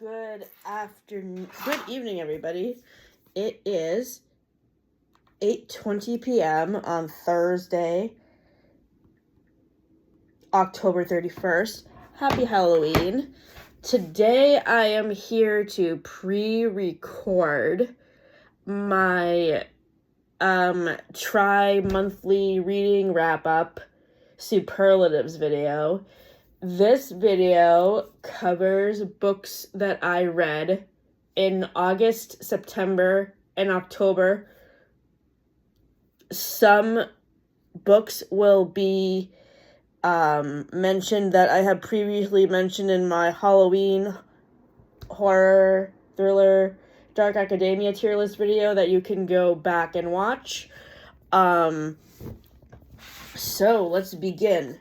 Good evening, everybody. It is 8:20 p.m. on Thursday, October 31st. Happy Halloween. Today I am here to pre-record my tri-monthly reading wrap-up Superlatives video. This video covers books that I read in August, September, and October. Some books will be mentioned that I have previously mentioned in my Halloween horror, thriller, dark academia tier list video that you can go back and watch. So let's begin.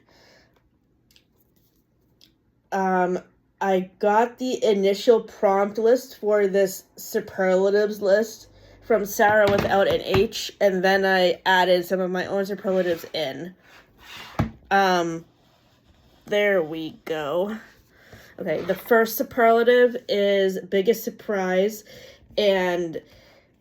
I got the initial prompt list for this superlatives list from Sarah without an H, and then I added some of my own superlatives in. There we go. Okay, the first superlative is biggest surprise, and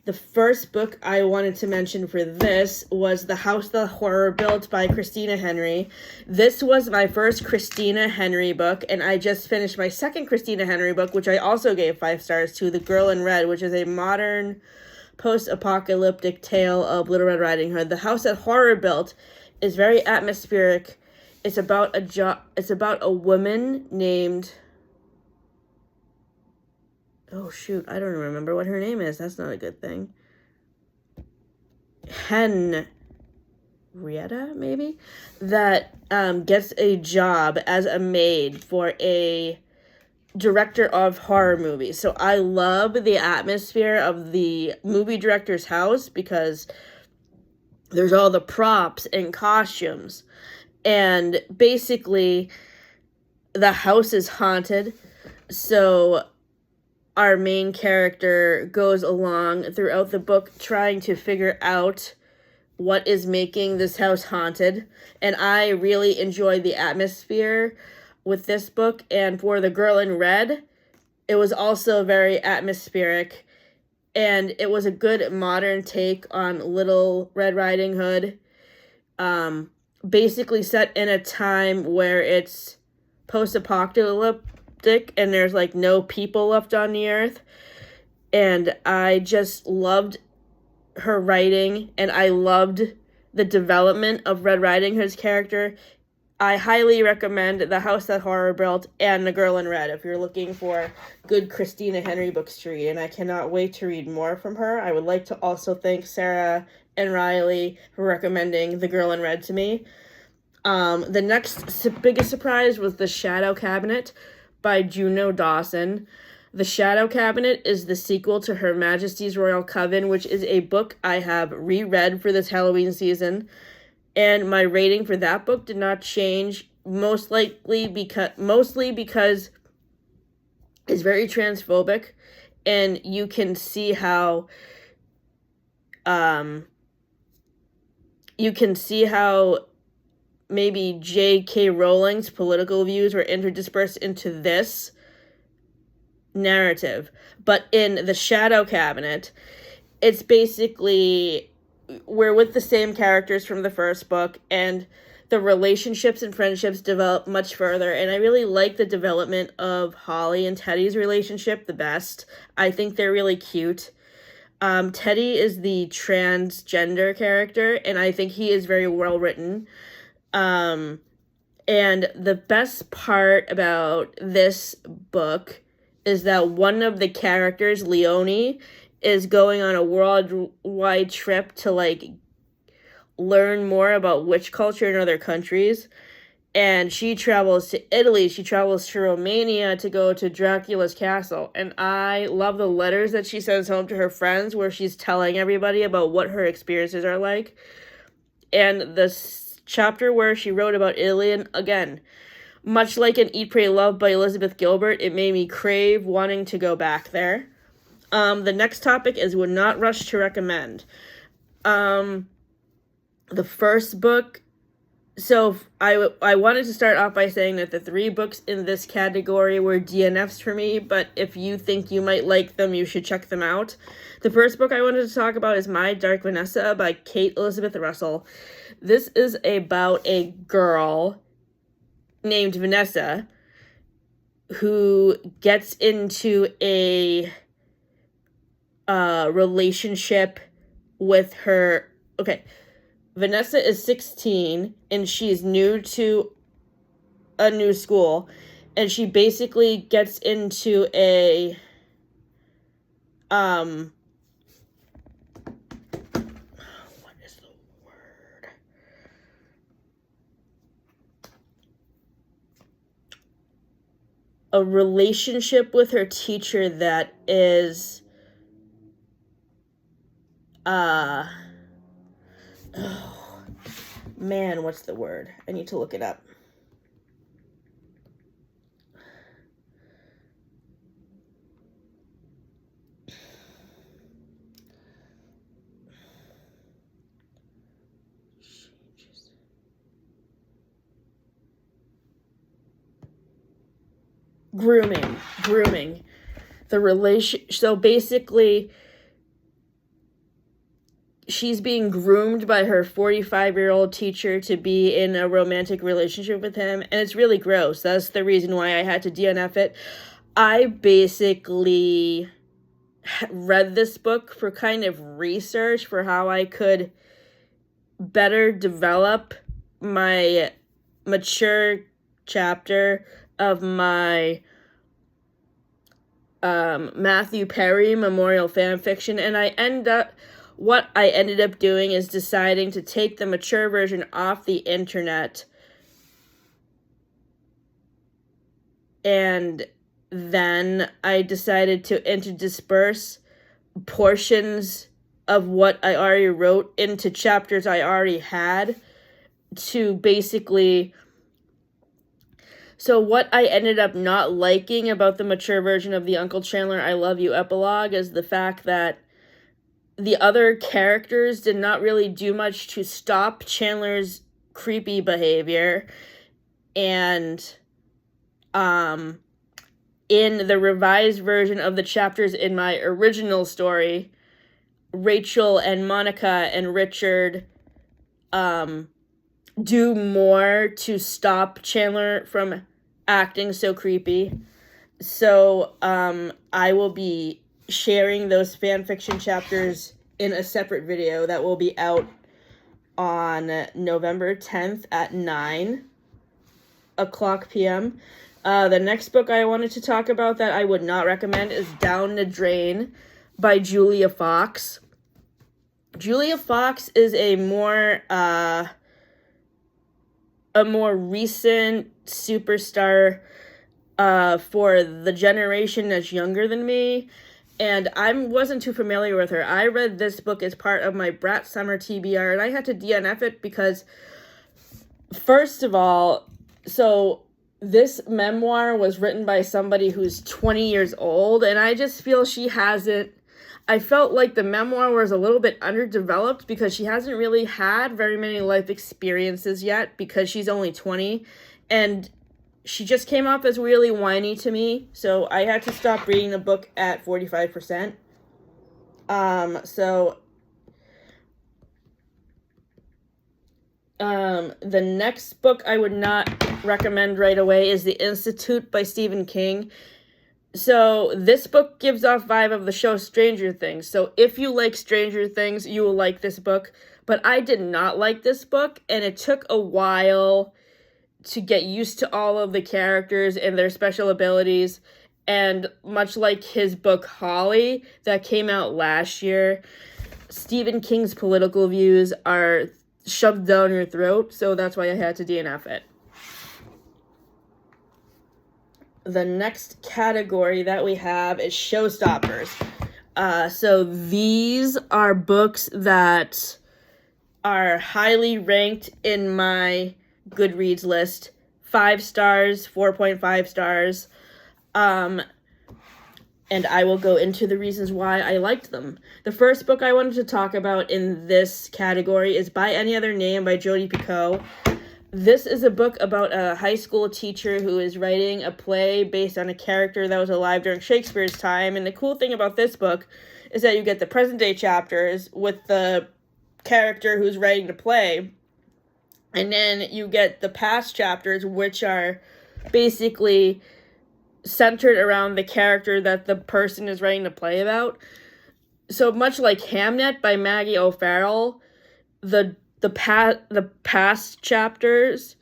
the first book I wanted to mention for this was The House That Horror Built by Christina Henry. This was my first Christina Henry book, and I just finished my second Christina Henry book, which I also gave 5 stars to, The Girl in Red, which is a modern post-apocalyptic tale of Little Red Riding Hood. The House That Horror Built is very atmospheric. It's about a woman named... Oh, shoot, I don't remember what her name is. That's not a good thing. Henrietta, maybe? That gets a job as a maid for a director of horror movies. So I love the atmosphere of the movie director's house because there's all the props and costumes. And basically, the house is haunted. So our main character goes along throughout the book trying to figure out what is making this house haunted. And I really enjoyed the atmosphere with this book. And for The Girl in Red, it was also very atmospheric. And it was a good modern take on Little Red Riding Hood. Basically set in a time where it's post-apocalyptic and there's like no people left on the earth, and I just loved her writing, and I loved the development of Red Riding Hood's character. I highly recommend The House That Horror Built and The Girl in Red if you're looking for good Christina Henry books to read, and I cannot wait to read more from her. I would like to also thank Sarah and Riley for recommending The Girl in Red to me. The next biggest surprise was The Shadow Cabinet by Juno Dawson. The Shadow Cabinet is the sequel to Her Majesty's Royal Coven, which is a book I have reread for this Halloween season. And my rating for that book did not change, mostly because it's very transphobic, and you can see how maybe J.K. Rowling's political views were interdispersed into this narrative. But in The Shadow Cabinet, it's basically, we're with the same characters from the first book, and the relationships and friendships develop much further. And I really like the development of Holly and Teddy's relationship the best. I think they're really cute. Teddy is the transgender character, and I think he is very well written. And the best part about this book is that one of the characters, Leonie, is going on a worldwide trip to, like, learn more about witch culture in other countries. And she travels to Italy, she travels to Romania to go to Dracula's castle. And I love the letters that she sends home to her friends where she's telling everybody about what her experiences are like. And the chapter where she wrote about Italy, and again, much like an Eat, Pray, Love by Elizabeth Gilbert, it made me crave wanting to go back there. The next topic is would not rush to recommend. The first book So I wanted to start off by saying that the 3 books in this category were DNFs for me, but if you think you might like them, you should check them out. The first book I wanted to talk about is My Dark Vanessa by Kate Elizabeth Russell. This is about a girl named Vanessa who gets into a relationship with her... Okay, Vanessa is 16, and she's new to a new school, and she basically gets into a, what is the word? A relationship with her teacher that is, oh, man, what's the word? I need to look it up. Grooming. So basically, she's being groomed by her 45-year-old teacher to be in a romantic relationship with him, and it's really gross. That's the reason why I had to DNF it. I basically read this book for kind of research for how I could better develop my mature chapter of my Matthew Perry memorial fanfiction, and what I ended up doing is deciding to take the mature version off the internet, and then I decided to interdisperse portions of what I already wrote into chapters I already had to basically... So what I ended up not liking about the mature version of the Uncle Chandler I Love You epilogue is the fact that the other characters did not really do much to stop Chandler's creepy behavior. And in the revised version of the chapters in my original story, Rachel and Monica and Richard do more to stop Chandler from acting so creepy. So I will be sharing those fanfiction chapters in a separate video that will be out on November 10th at 9 o'clock p.m. The next book I wanted to talk about that I would not recommend is Down the Drain by Julia Fox. Julia Fox is a more recent superstar for the generation that's younger than me, and I wasn't too familiar with her. I read this book as part of my Brat Summer TBR, and I had to DNF it because, first of all, so this memoir was written by somebody who's 20 years old, and I just feel I felt like the memoir was a little bit underdeveloped because she hasn't really had very many life experiences yet because she's only 20, and she just came off as really whiny to me, so I had to stop reading the book at 45%. The next book I would not recommend right away is The Institute by Stephen King. So this book gives off vibe of the show Stranger Things. So if you like Stranger Things, you will like this book. But I did not like this book, and it took a while to get used to all of the characters and their special abilities. And much like his book Holly that came out last year, Stephen King's political views are shoved down your throat, so that's why I had to DNF it. The next category that we have is showstoppers. So these are books that are highly ranked in my Goodreads list. 5 stars, 4.5 stars. And I will go into the reasons why I liked them. The first book I wanted to talk about in this category is By Any Other Name by Jodi Picoult. This is a book about a high school teacher who is writing a play based on a character that was alive during Shakespeare's time. And the cool thing about this book is that you get the present day chapters with the character who's writing the play. And then you get the past chapters, which are basically centered around the character that the person is writing the play about. So much like Hamnet by Maggie O'Farrell, the past chapters,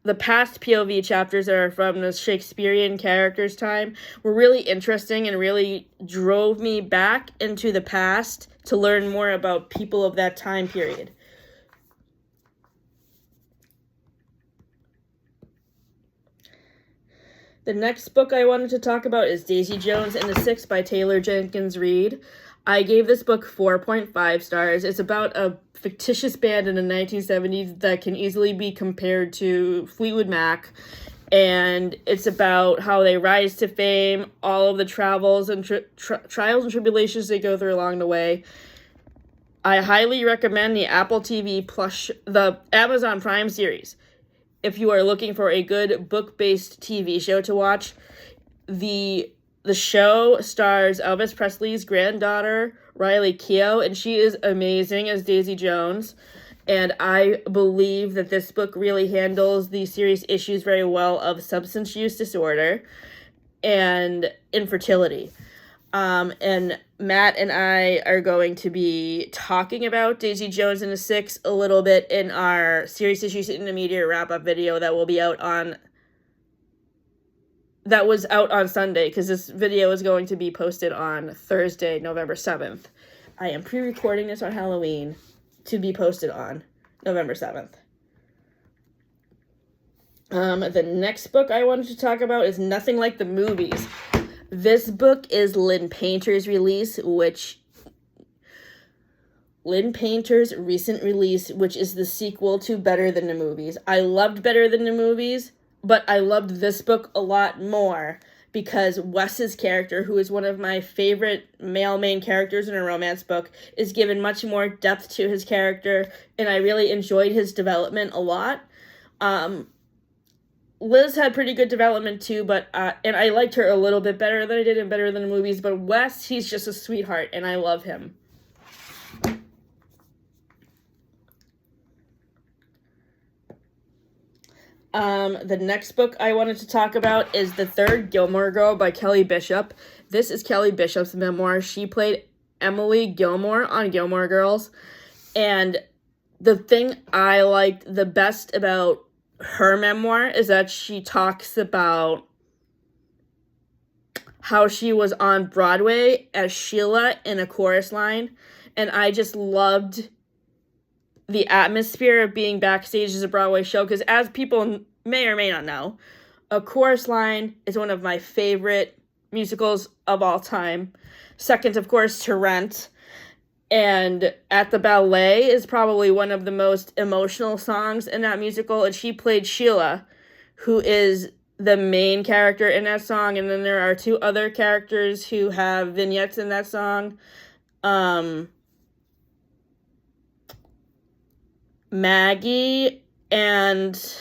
the past POV chapters that are from the Shakespearean character's time were really interesting and really drove me back into the past to learn more about people of that time period. The next book I wanted to talk about is Daisy Jones and the Six by Taylor Jenkins Reid. I gave this book 4.5 stars. It's about a fictitious band in the 1970s that can easily be compared to Fleetwood Mac. And it's about how they rise to fame, all of the travels and trials and tribulations they go through along the way. I highly recommend the Apple TV Plus, the Amazon Prime series. If you are looking for a good book-based TV show to watch, the show stars Elvis Presley's granddaughter, Riley Keough, and she is amazing as Daisy Jones. And I believe that this book really handles the serious issues very well of substance use disorder and infertility. And Matt and I are going to be talking about Daisy Jones and the Six a little bit in our Serious Issues in the Media wrap-up video that will be out on... That was out on Sunday, because this video is going to be posted on Thursday, November 7th. I am pre-recording this on Halloween to be posted on November 7th. The next book I wanted to talk about is Nothing Like the Movies. This book is Lynn Painter's recent release, which is the sequel to Better Than the Movies. I loved Better Than the Movies, but I loved this book a lot more because Wes's character, who is one of my favorite male main characters in a romance book, is given much more depth to his character, and I really enjoyed his development a lot. Liz had pretty good development too, but and I liked her a little bit better than I did in Better Than the Movies, but Wes, he's just a sweetheart, and I love him. The next book I wanted to talk about is The Third Gilmore Girl by Kelly Bishop. This is Kelly Bishop's memoir. She played Emily Gilmore on Gilmore Girls, and the thing I liked the best about her memoir is that she talks about how she was on Broadway as Sheila in a chorus line, and I just loved the atmosphere of being backstage as a Broadway show, because as people may or may not know, A Chorus Line is one of my favorite musicals of all time. Second, of course, to Rent. And At the Ballet is probably one of the most emotional songs in that musical, and she played Sheila, who is the main character in that song, and then there are two other characters who have vignettes in that song. Maggie and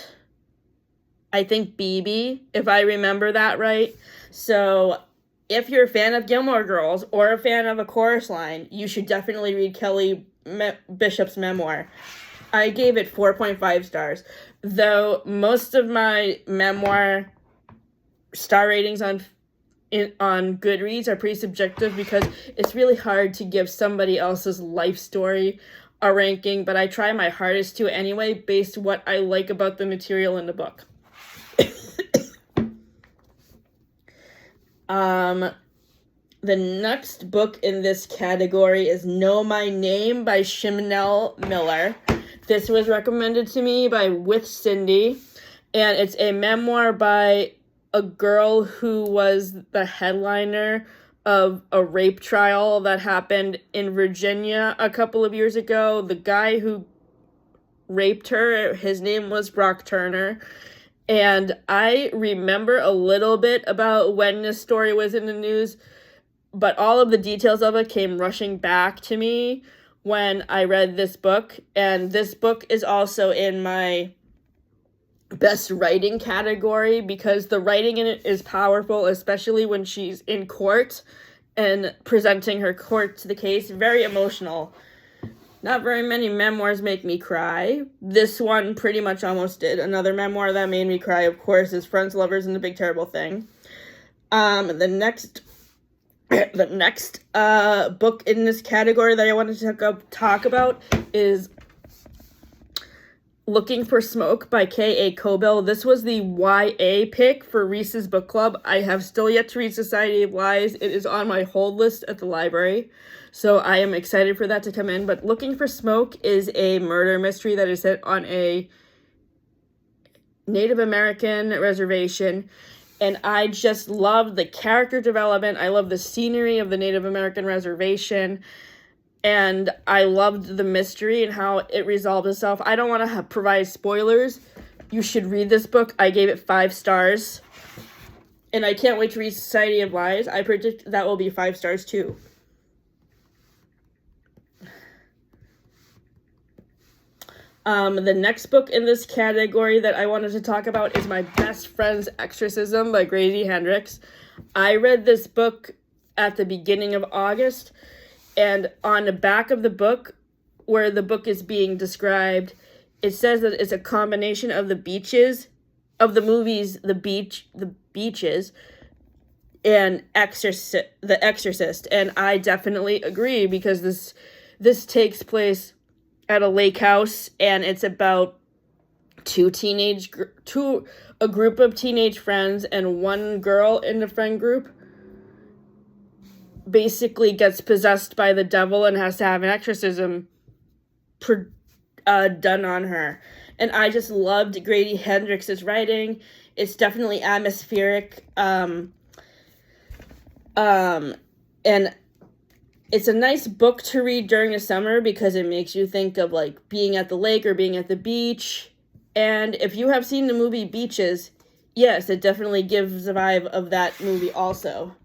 I think BB, if I remember that right. So if you're a fan of Gilmore Girls or a fan of A Chorus Line, you should definitely read Kelly Bishop's memoir. I gave it 4.5 stars, though most of my memoir star ratings on Goodreads are pretty subjective because it's really hard to give somebody else's life story a ranking, but I try my hardest to anyway, based what I like about the material in the book. The next book in this category is Know My Name by Shimnel Miller. This was recommended to me by With Cindy, and it's a memoir by a girl who was the headliner of a rape trial that happened in Virginia a couple of years ago. The guy who raped her, his name was Brock Turner. And I remember a little bit about when this story was in the news, but all of the details of it came rushing back to me when I read this book. And this book is also in my best writing category because the writing in it is powerful, especially when she's in court and presenting her court to the case. Very emotional. Not very many memoirs make me cry. This one pretty much almost did. Another memoir that made me cry, of course, is Friends, Lovers, and the Big Terrible Thing. The next book in this category that I wanted to talk about is Looking for Smoke by K.A. Cobill. This was the YA pick for Reese's Book Club. I have still yet to read Society of Lies. It is on my hold list at the library, so I am excited for that to come in. But Looking for Smoke is a murder mystery that is set on a Native American reservation, and I just love the character development. I love the scenery of the Native American reservation. And I loved the mystery and how it resolved itself. I don't want to provide spoilers. You should read this book. I gave it 5 stars. And I can't wait to read Society of Lies. I predict that will be 5 stars too. The next book in this category that I wanted to talk about is My Best Friend's Exorcism by Grady Hendrix. I read this book at the beginning of August. And on the back of the book, where the book is being described, it says that it's a combination of the movies, The Beaches, and The Exorcist. And I definitely agree because this takes place at a lake house, and it's about a group of teenage friends, and one girl in the friend group basically gets possessed by the devil and has to have an exorcism done on her. And I just loved Grady Hendrix's writing. It's definitely atmospheric. And it's a nice book to read during the summer because it makes you think of like being at the lake or being at the beach. And if you have seen the movie Beaches, yes, it definitely gives a vibe of that movie also.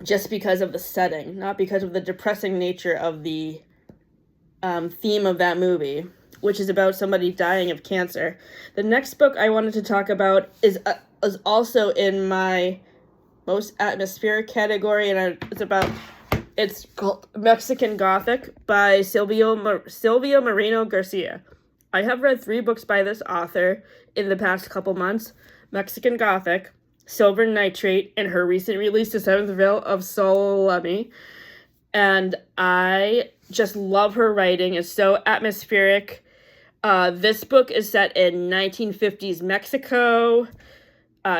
Just because of the setting, not because of the depressing nature of the theme of that movie, which is about somebody dying of cancer. The next book I wanted to talk about is also in my most atmospheric category, and it's called Mexican Gothic by Silvia Moreno Garcia. I have read 3 books by this author in the past couple months: Mexican Gothic, Silver Nitrate, and her recent release, The Seventh Veil of Solemi. And I just love her writing. It's so atmospheric. This book is set in 1950s Mexico.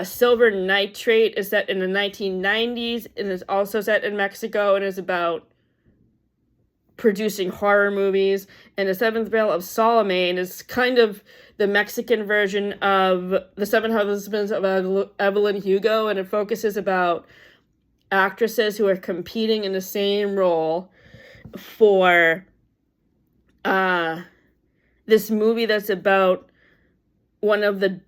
Silver Nitrate is set in the 1990s and is also set in Mexico and is about producing horror movies. And The Seventh Veil of Solomon is kind of the Mexican version of The Seven Husbands of Evelyn Hugo, and it focuses about actresses who are competing in the same role for this movie that's about one of the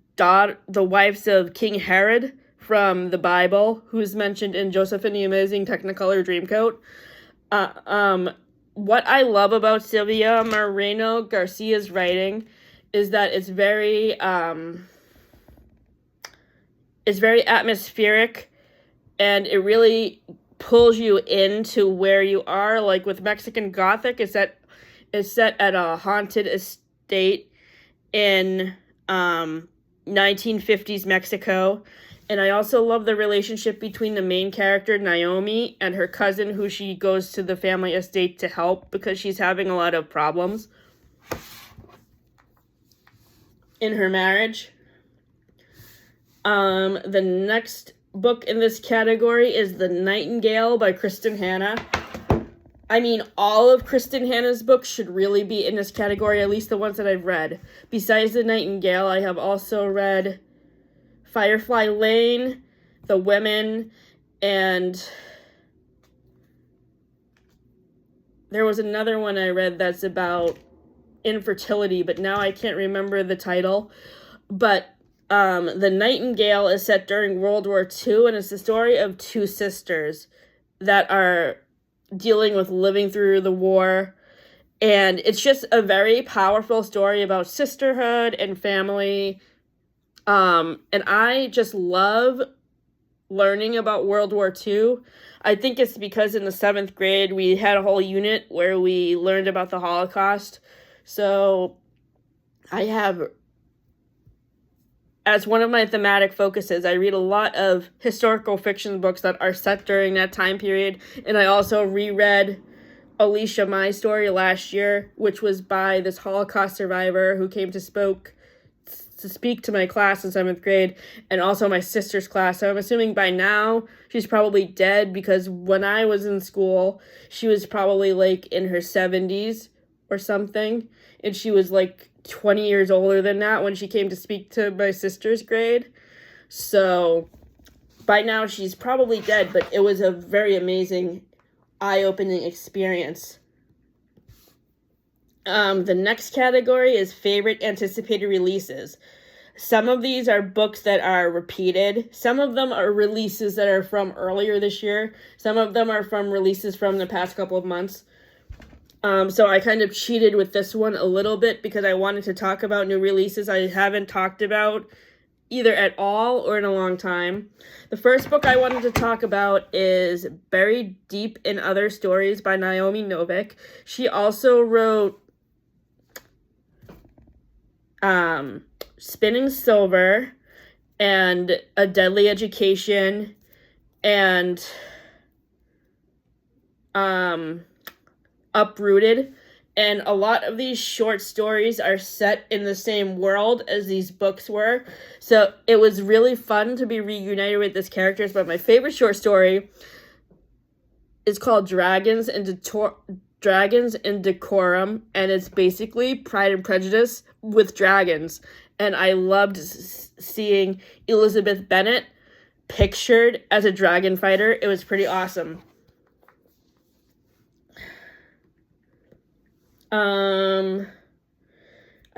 wives of King Herod from the Bible, who's mentioned in Joseph and the Amazing Technicolor Dreamcoat. What I love about Silvia Moreno Garcia's writing is that it's very atmospheric, and it really pulls you into where you are. Like with Mexican Gothic, it's set at a haunted estate in 1950s Mexico. And I also love the relationship between the main character, Naomi, and her cousin, who she goes to the family estate to help because she's having a lot of problems in her marriage. The next book in this category is The Nightingale by Kristen Hanna. I mean, all of Kristen Hanna's books should really be in this category, at least the ones that I've read. Besides The Nightingale, I have also read Firefly Lane, The Women, and there was another one I read that's about infertility, but now I can't remember the title. But The Nightingale is set during World War II, and it's the story of 2 sisters that are dealing with living through the war And it's just a very powerful story about sisterhood and family. And I just love learning about World War II. I think it's because in the 7th grade we had a whole unit where we learned about the Holocaust. So I have, as one of my thematic focuses, I read a lot of historical fiction books that are set during that time period. And I also reread Alicia, My Story last year, which was by this Holocaust survivor who came to speak to my class in 7th grade, and also my sister's class. So I'm assuming by now she's probably dead, because when I was in school, she was probably like in her 70s or something, and she was like 20 years older than that when she came to speak to my sister's grade. So by now she's probably dead, but it was a very amazing, eye-opening experience. The next category is favorite anticipated releases. Some of these are books that are repeated. Some of them are releases that are from earlier this year. Some of them are from releases from the past couple of months. So I kind of cheated with this one a little bit because I wanted to talk about new releases I haven't talked about either at all or in a long time. The first book I wanted to talk about is Buried Deep in Other Stories by Naomi Novik. She also wrote Spinning Silver and A Deadly Education and Uprooted. And a lot of these short stories are set in the same world as these books were. So it was really fun to be reunited with these characters. But my favorite short story is called Dragons and Decorum. And it's basically Pride and Prejudice with dragons. And I loved seeing Elizabeth Bennet pictured as a dragon fighter. It was pretty awesome. I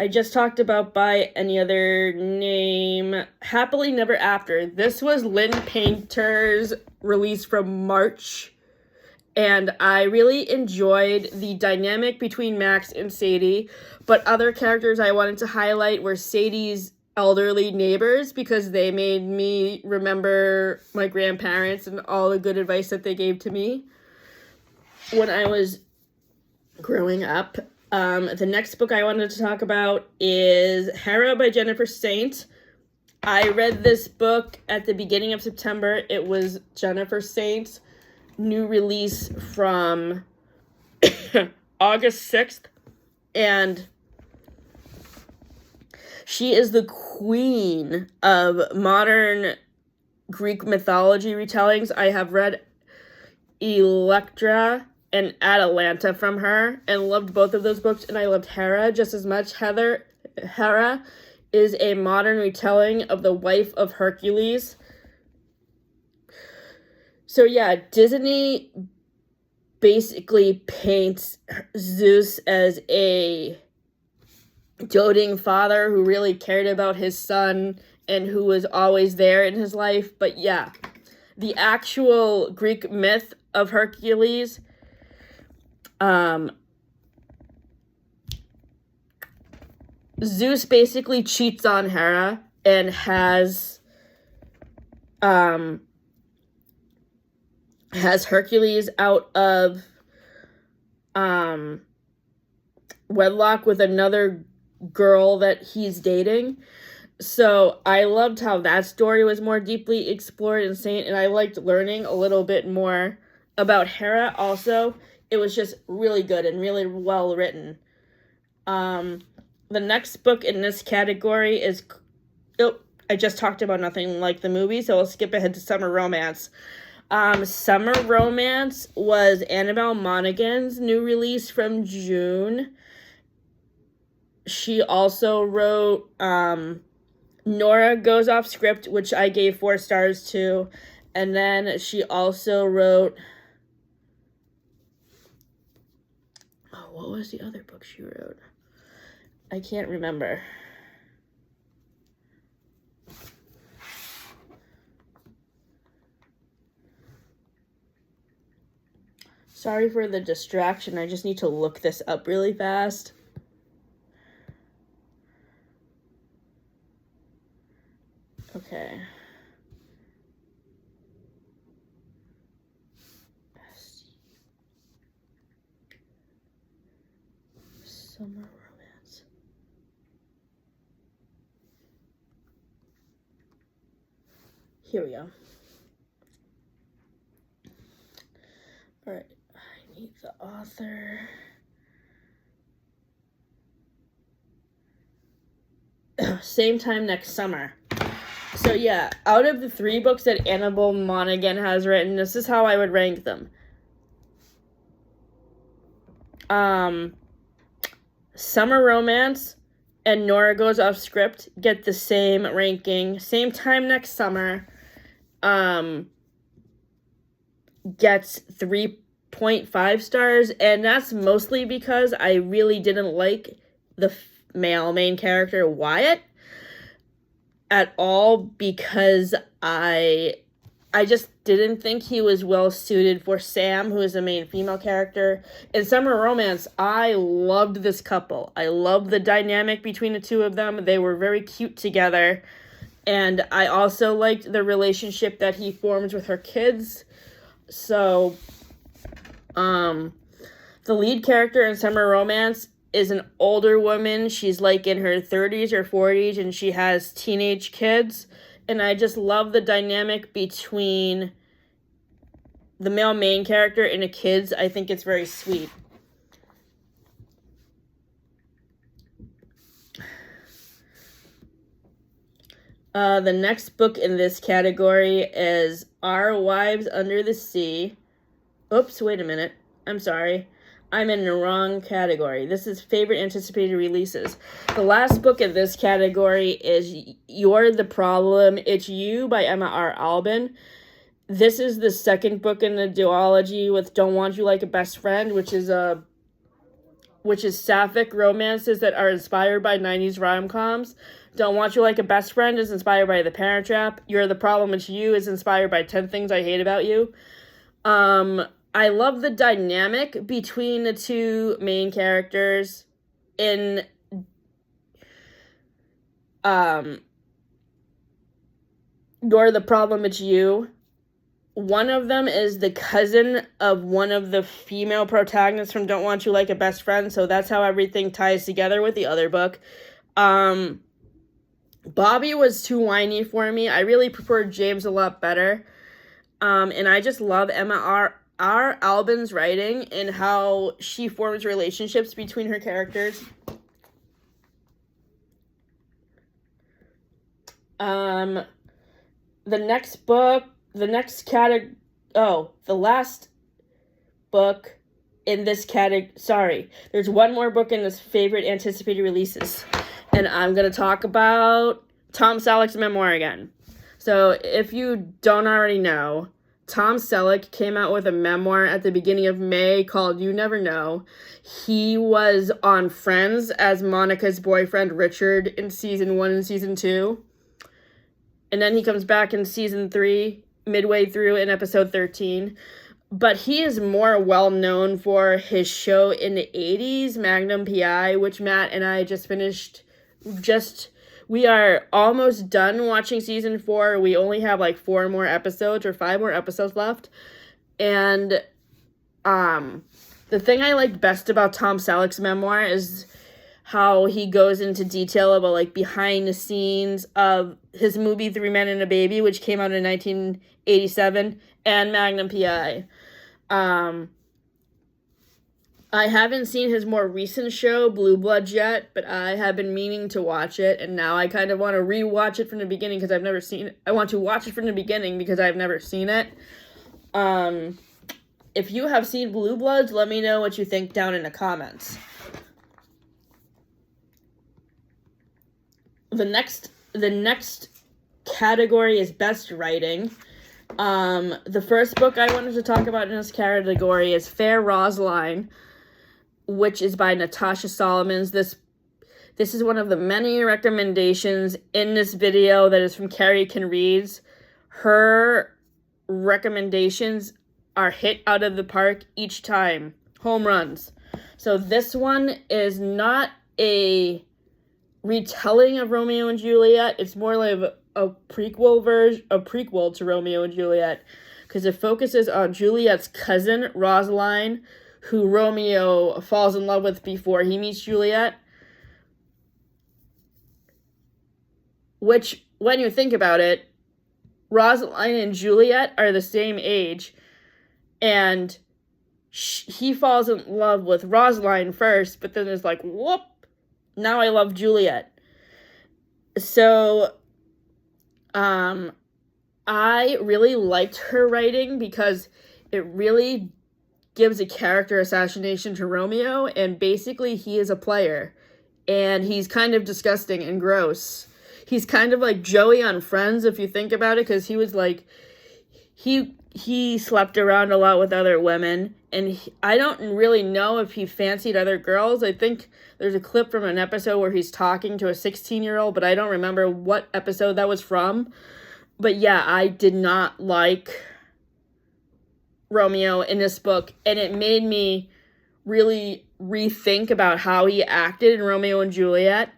just talked about By Any Other Name. Happily Never After. This was Lynn Painter's release from March. And I really enjoyed the dynamic between Max and Sadie. But other characters I wanted to highlight were Sadie's elderly neighbors, because they made me remember my grandparents and all the good advice that they gave to me when I was growing up. The next book I wanted to talk about is Hera by Jennifer Saint. I read this book at the beginning of September. It was Jennifer Saint's new release from August 6th. And she is the queen of modern Greek mythology retellings. I have read Electra and Atalanta from her and loved both of those books, and I loved Hera just as much. Hera is a modern retelling of the wife of Hercules. So yeah, Disney basically paints Zeus as a doting father who really cared about his son and who was always there in his life. But yeah, the actual Greek myth of Hercules, Zeus basically cheats on Hera and has Hercules out of wedlock with another girl that he's dating. So I loved how that story was more deeply explored in Saint, and I liked learning a little bit more about Hera also. It was just really good and really well written. The next book in this category is, I just talked about Nothing Like the Movie, so I'll skip ahead to Summer Romance. Summer Romance was Annabelle Monaghan's new release from June. She also wrote Nora Goes Off Script, which I gave 4 stars to. And then she also wrote... Oh, what was the other book she wrote? I can't remember. Sorry for the distraction. I just need to look this up really fast. Okay. Summer romance. Here we go. All right. I need the author. Same time next summer. So yeah, out of the 3 books that Annabelle Monaghan has written, this is how I would rank them. Summer Romance and Nora Goes Off Script get the same ranking. Same time next summer gets 3.5 stars, and that's mostly because I really didn't like the male main character Wyatt at all, because I just didn't think he was well suited for Sam, who is the main female character. In Summer Romance, I loved this couple. I loved the dynamic between the two of them. They were very cute together. And I also liked the relationship that he forms with her kids. So, the lead character in Summer Romance is an older woman. She's like in her 30s or 40s, and she has teenage kids. And I just love the dynamic between the male main character and the kids. I think it's very sweet. The next book in this category is Our Wives Under the Sea. Oops, wait a minute. I'm sorry. I'm in the wrong category. This is favorite anticipated releases. The last book in this category is You're the Problem, It's You by Emma R. Albin. This is the second book in the duology with Don't Want You Like a Best Friend, which is sapphic romances that are inspired by 90s rom-coms. Don't Want You Like a Best Friend is inspired by The Parent Trap. You're the Problem, It's You is inspired by 10 Things I Hate About You. I love the dynamic between the two main characters in You're the Problem, It's You. One of them is the cousin of one of the female protagonists from Don't Want You Like a Best Friend, so that's how everything ties together with the other book. Bobby was too whiny for me. I really preferred James a lot better. And I just love Emma R. Albin's writing and how she forms relationships between her characters. The last book in this category, sorry, there's one more book in this favorite anticipated releases, and I'm going to talk about Tom Selleck's memoir again. So if you don't already know, Tom Selleck came out with a memoir at the beginning of May called You Never Know. He was on Friends as Monica's boyfriend Richard in season 1 and season 2. And then he comes back in season 3, midway through in episode 13. But he is more well known for his show in the 80s, Magnum P.I., which Matt and I just finished. We are almost done watching season 4. We only have like 4 more episodes or 5 more episodes left. And the thing I like best about Tom Selleck's memoir is how he goes into detail about like behind the scenes of his movie 3 Men and a Baby, which came out in 1987, and Magnum P.I. I haven't seen his more recent show, Blue Bloods, yet, but I have been meaning to watch it, and now I kind of want to rewatch it from the beginning because I've never seen it. I want to watch it from the beginning because I've never seen it. If you have seen Blue Bloods, let me know what you think down in the comments. The next category is Best Writing. The first book I wanted to talk about in this category is Fair Rosaline, which is by Natasha Solomons. This is one of the many recommendations in this video that is from Carrie Can Reads. Her recommendations are hit out of the park each time. Home runs. So this one is not a retelling of Romeo and Juliet. It's more like a prequel to Romeo and Juliet, because it focuses on Juliet's cousin, Rosaline, who Romeo falls in love with before he meets Juliet. Which, when you think about it, Rosaline and Juliet are the same age, and he falls in love with Rosaline first, but then is like, whoop, now I love Juliet. So, I really liked her writing because it really gives a character assassination to Romeo, and basically he is a player, and he's kind of disgusting and gross. He's kind of like Joey on Friends, if you think about it, because he was like, he slept around a lot with other women, and I don't really know if he fancied other girls. I think there's a clip from an episode where he's talking to a 16-year-old, but I don't remember what episode that was from. But yeah, I did not like Romeo in this book, and it made me really rethink about how he acted in Romeo and Juliet,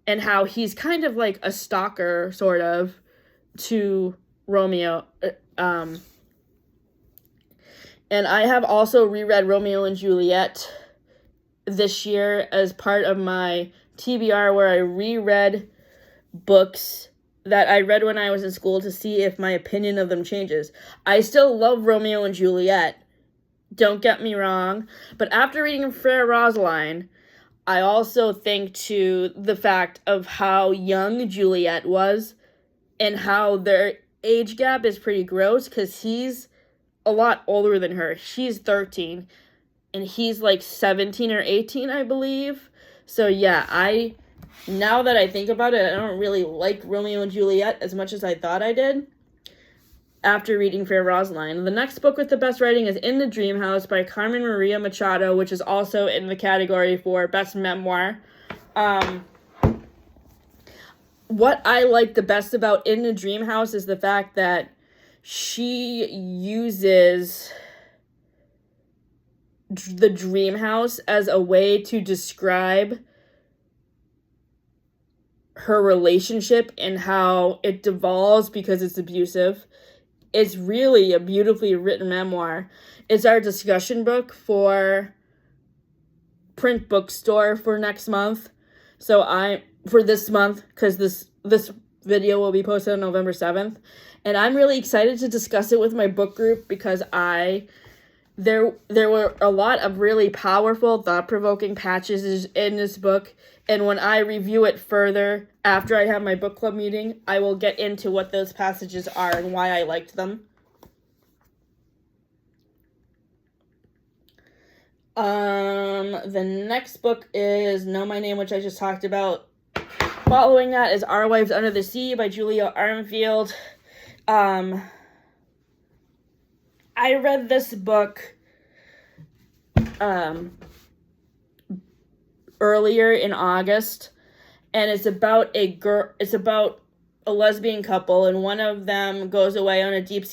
and how he's kind of like a stalker, sort of, to Romeo. And I have also reread Romeo and Juliet this year as part of my TBR, where I reread books that I read when I was in school to see if my opinion of them changes. I still love Romeo and Juliet, don't get me wrong, but after reading Fair Rosaline, I also think to the fact of how young Juliet was and how their age gap is pretty gross, because he's a lot older than her. She's 13 and he's like 17 or 18, I believe. So yeah, now that I think about it, I don't really like Romeo and Juliet as much as I thought I did after reading Fair Rosaline. The next book with the best writing is In the Dream House by Carmen Maria Machado, which is also in the category for best memoir. What I like the best about In the Dream House is the fact that she uses the dream house as a way to describe her relationship and how it devolves because it's abusive. It's really a beautifully written memoir. It's our discussion book for print bookstore for next month. For this month, because this video will be posted on November 7th. And I'm really excited to discuss it with my book group, because there were a lot of really powerful, thought-provoking passages in this book. And when I review it further, after I have my book club meeting, I will get into what those passages are and why I liked them. The next book is Know My Name, which I just talked about. Following that is Our Wives Under the Sea by Julia Armfield. I read this book earlier in August, and it's about a lesbian couple, and one of them goes away on a deep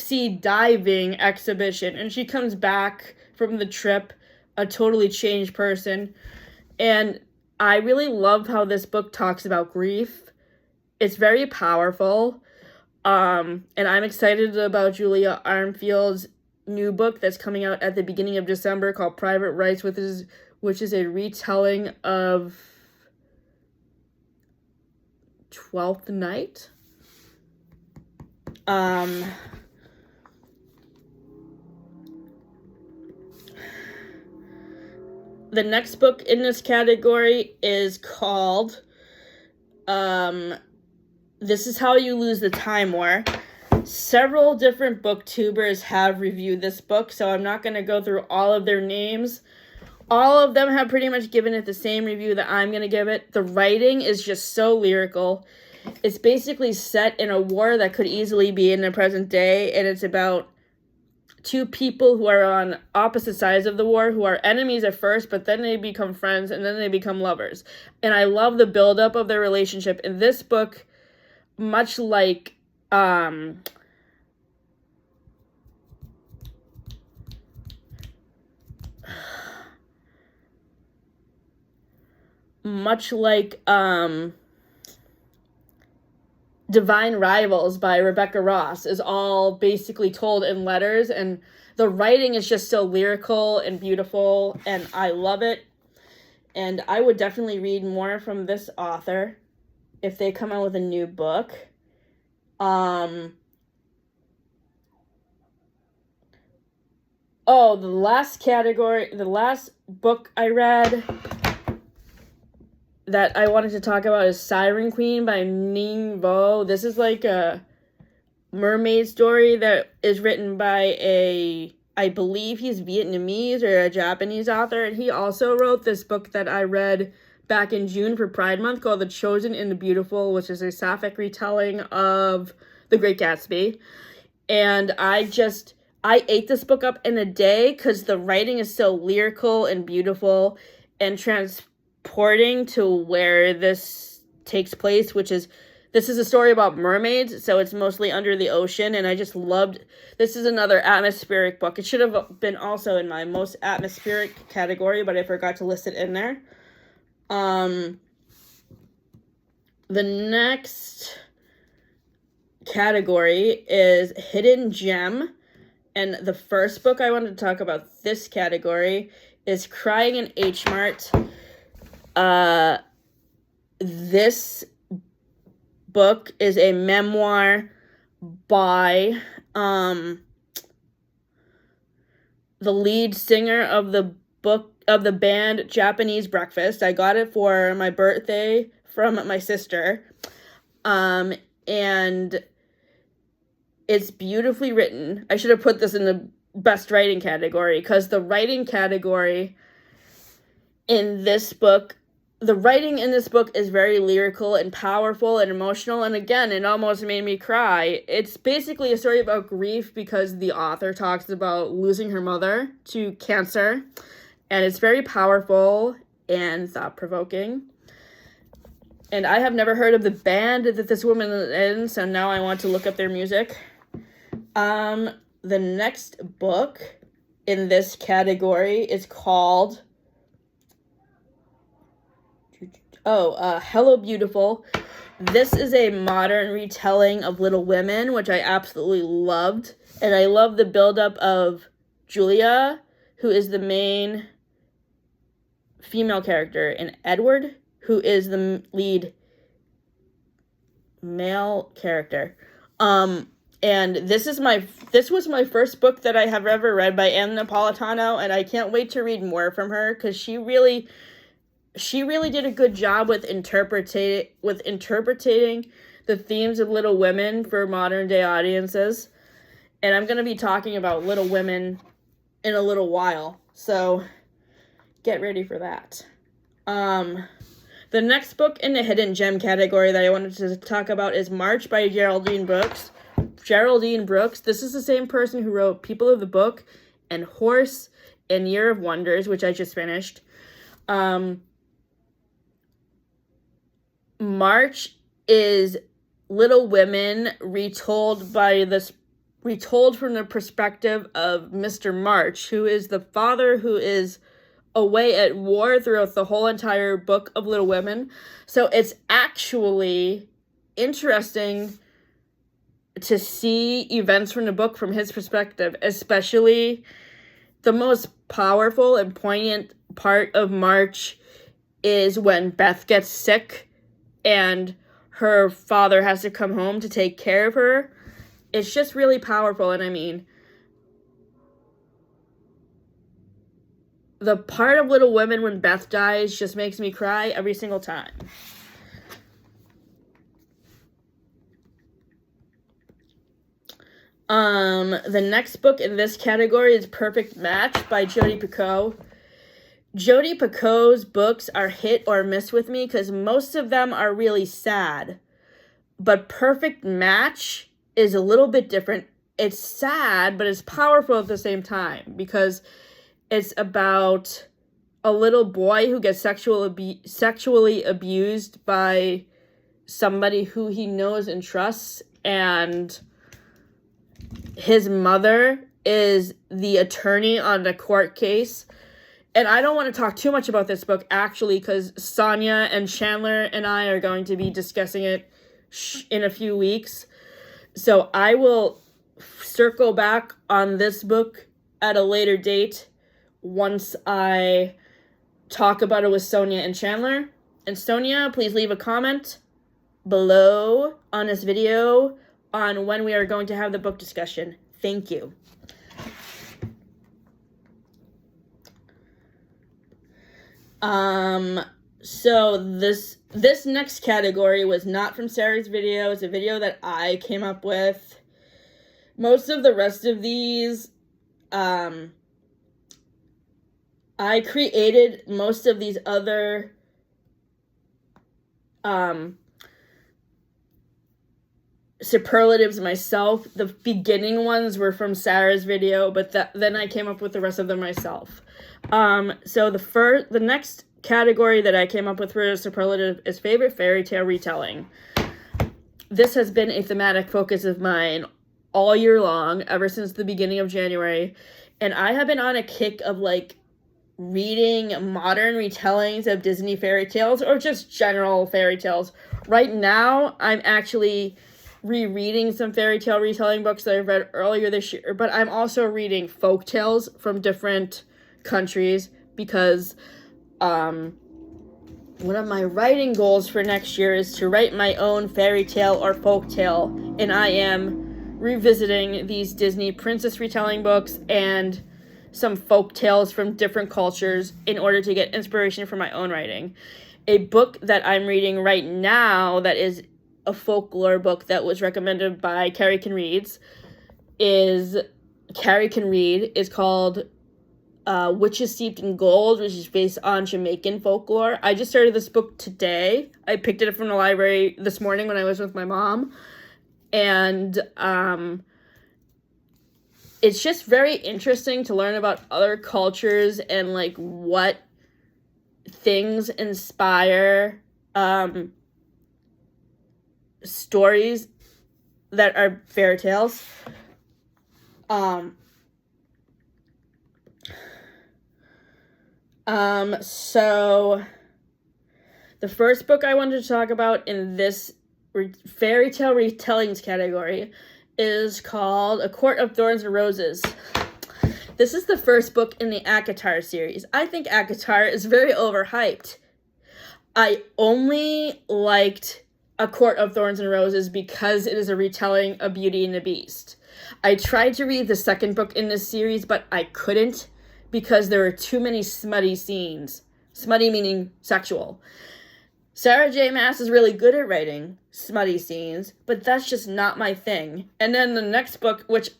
sea diving exhibition, and she comes back from the trip a totally changed person. And I really love how this book talks about grief. It's very powerful. And I'm excited about Julia Armfield's new book that's coming out at the beginning of December called Private Rights, which is a retelling of Twelfth Night. The next book in this category is called This Is How You Lose the Time War. Several different booktubers have reviewed this book, so I'm not going to go through all of their names. All of them have pretty much given it the same review that I'm going to give it. The writing is just so lyrical. It's basically set in a war that could easily be in the present day, and it's about two people who are on opposite sides of the war, who are enemies at first, but then they become friends, and then they become lovers. And I love the buildup of their relationship. In this book, much like much like Divine Rivals by Rebecca Ross is all basically told in letters, and the writing is just so lyrical and beautiful, and I love it. And I would definitely read more from this author if they come out with a new book. The last book I read that I wanted to talk about is Siren Queen by Ninh Vo. This is like a mermaid story that is written by I believe he's Vietnamese or a Japanese author, and he also wrote this book that I read back in June for Pride Month called The Chosen and the Beautiful, which is a sapphic retelling of The Great Gatsby. And I ate this book up in a day because the writing is so lyrical and beautiful and transporting to where this takes place, this is a story about mermaids, so it's mostly under the ocean, and I just loved, this is another atmospheric book. It should have been also in my most atmospheric category, but I forgot to list it in there. The next category is Hidden Gem, and the first book I wanted to talk about this category is Crying in H Mart. This book is a memoir by the lead singer of the band Japanese Breakfast. I got it for my birthday from my sister. And it's beautifully written. I should have put this in the best writing category, because the writing in this book is very lyrical and powerful and emotional, and again, it almost made me cry. It's basically a story about grief because the author talks about losing her mother to cancer, and it's very powerful and thought-provoking. And I have never heard of the band that this woman is in, so now I want to look up their music. The next book in this category is called Hello Beautiful. This is a modern retelling of Little Women, which I absolutely loved. And I love the buildup of Julia, who is the main female character, and Edward, who is the lead male character. And this was my first book that I have ever read by Ann Napolitano, and I can't wait to read more from her, because she really did a good job with interpreting the themes of Little Women for modern day audiences. And I'm going to be talking about Little Women in a little while, so get ready for that. The next book in the Hidden Gem category that I wanted to talk about is March by Geraldine Brooks. Geraldine Brooks, this is the same person who wrote People of the Book and Horse and Year of Wonders, which I just finished. March is Little Women retold from the perspective of Mr. March, who is the father who is away at war throughout the whole entire book of Little Women. So it's actually interesting to see events from the book from his perspective, especially the most powerful and poignant part of March is when Beth gets sick and her father has to come home to take care of her. It's just really powerful, and I mean, the part of Little Women when Beth dies just makes me cry every single time. The next book in this category is Perfect Match by Jodi Picoult. Jodi Picoult's books are hit or miss with me because most of them are really sad. But Perfect Match is a little bit different. It's sad, but it's powerful at the same time because it's about a little boy who gets sexually abused by somebody who he knows and trusts, and his mother is the attorney on the court case, and I don't want to talk too much about this book, actually, because Sonia and Chandler and I are going to be discussing it in a few weeks. So I will circle back on this book at a later date once I talk about it with Sonia and Chandler. And Sonia, please leave a comment below on this video on when we are going to have the book discussion. Thank you. So this next category was not from Sarah's video. It's a video that I came up with. Most of the rest of these, I created most of these other, superlatives myself. The beginning ones were from Sarah's video, but then I came up with the rest of them myself. So the next category that I came up with for a superlative is favorite fairy tale retelling. This has been a thematic focus of mine all year long, ever since the beginning of January, and I have been on a kick of like reading modern retellings of Disney fairy tales or just general fairy tales. Right now, I'm actually rereading some fairy tale retelling books that I read earlier this year, but I'm also reading folk tales from different countries because one of my writing goals for next year is to write my own fairy tale or folk tale, and I am revisiting these Disney princess retelling books and some folk tales from different cultures in order to get inspiration for my own writing. A book that I'm reading right now that is a folklore book that was recommended by Carrie Can Read is called Witches Steeped in Gold, which is based on Jamaican folklore. I just started this book today. I picked it up from the library this morning when I was with my mom. And it's just very interesting to learn about other cultures and like what things inspire stories that are fairy tales. So the first book I wanted to talk about in this fairy tale retellings category is called A Court of Thorns and Roses. This is the first book in the ACOTAR series. I think ACOTAR is very overhyped. I only liked A Court of Thorns and Roses because it is a retelling of Beauty and the Beast. I tried to read the second book in this series, but I couldn't because there were too many smutty scenes. Smutty meaning sexual. Sarah J. Maas is really good at writing smutty scenes, but that's just not my thing. And then the next book, which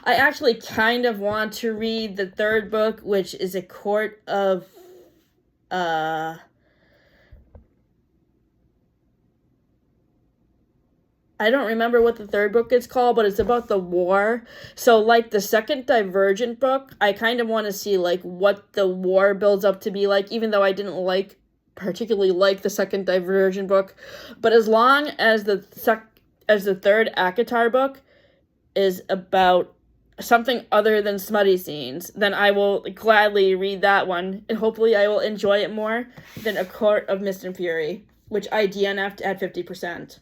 I actually kind of want to read, the third book, which is A Court of, I don't remember what the third book is called, but it's about the war. So, like the second Divergent book, I kind of want to see, like, what the war builds up to be like, even though I didn't particularly like the second Divergent book. But as long as the third ACOTAR book is about something other than smutty scenes, then I will gladly read that one, and hopefully I will enjoy it more than A Court of Mist and Fury, which I DNF'd at 50%.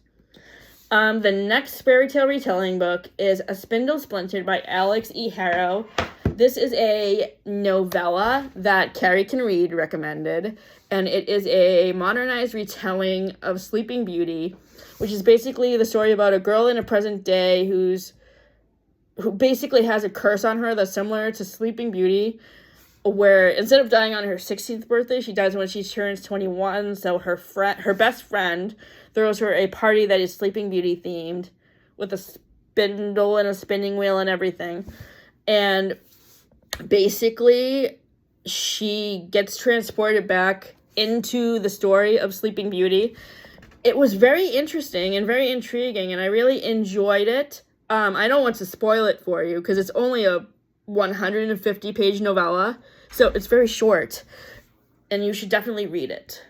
The next fairy tale retelling book is A Spindle Splintered by Alex E. Harrow. This is a novella that Carrie Can Read recommended, and it is a modernized retelling of Sleeping Beauty, which is basically the story about a girl in a present day who basically has a curse on her that's similar to Sleeping Beauty, where instead of dying on her 16th birthday, she dies when she turns 21, so her best friend throws her a party that is Sleeping Beauty themed, with a spindle and a spinning wheel and everything. And basically, she gets transported back into the story of Sleeping Beauty. It was very interesting and very intriguing, and I really enjoyed it. I don't want to spoil it for you, because it's only a 150-page novella, so it's very short, and you should definitely read it.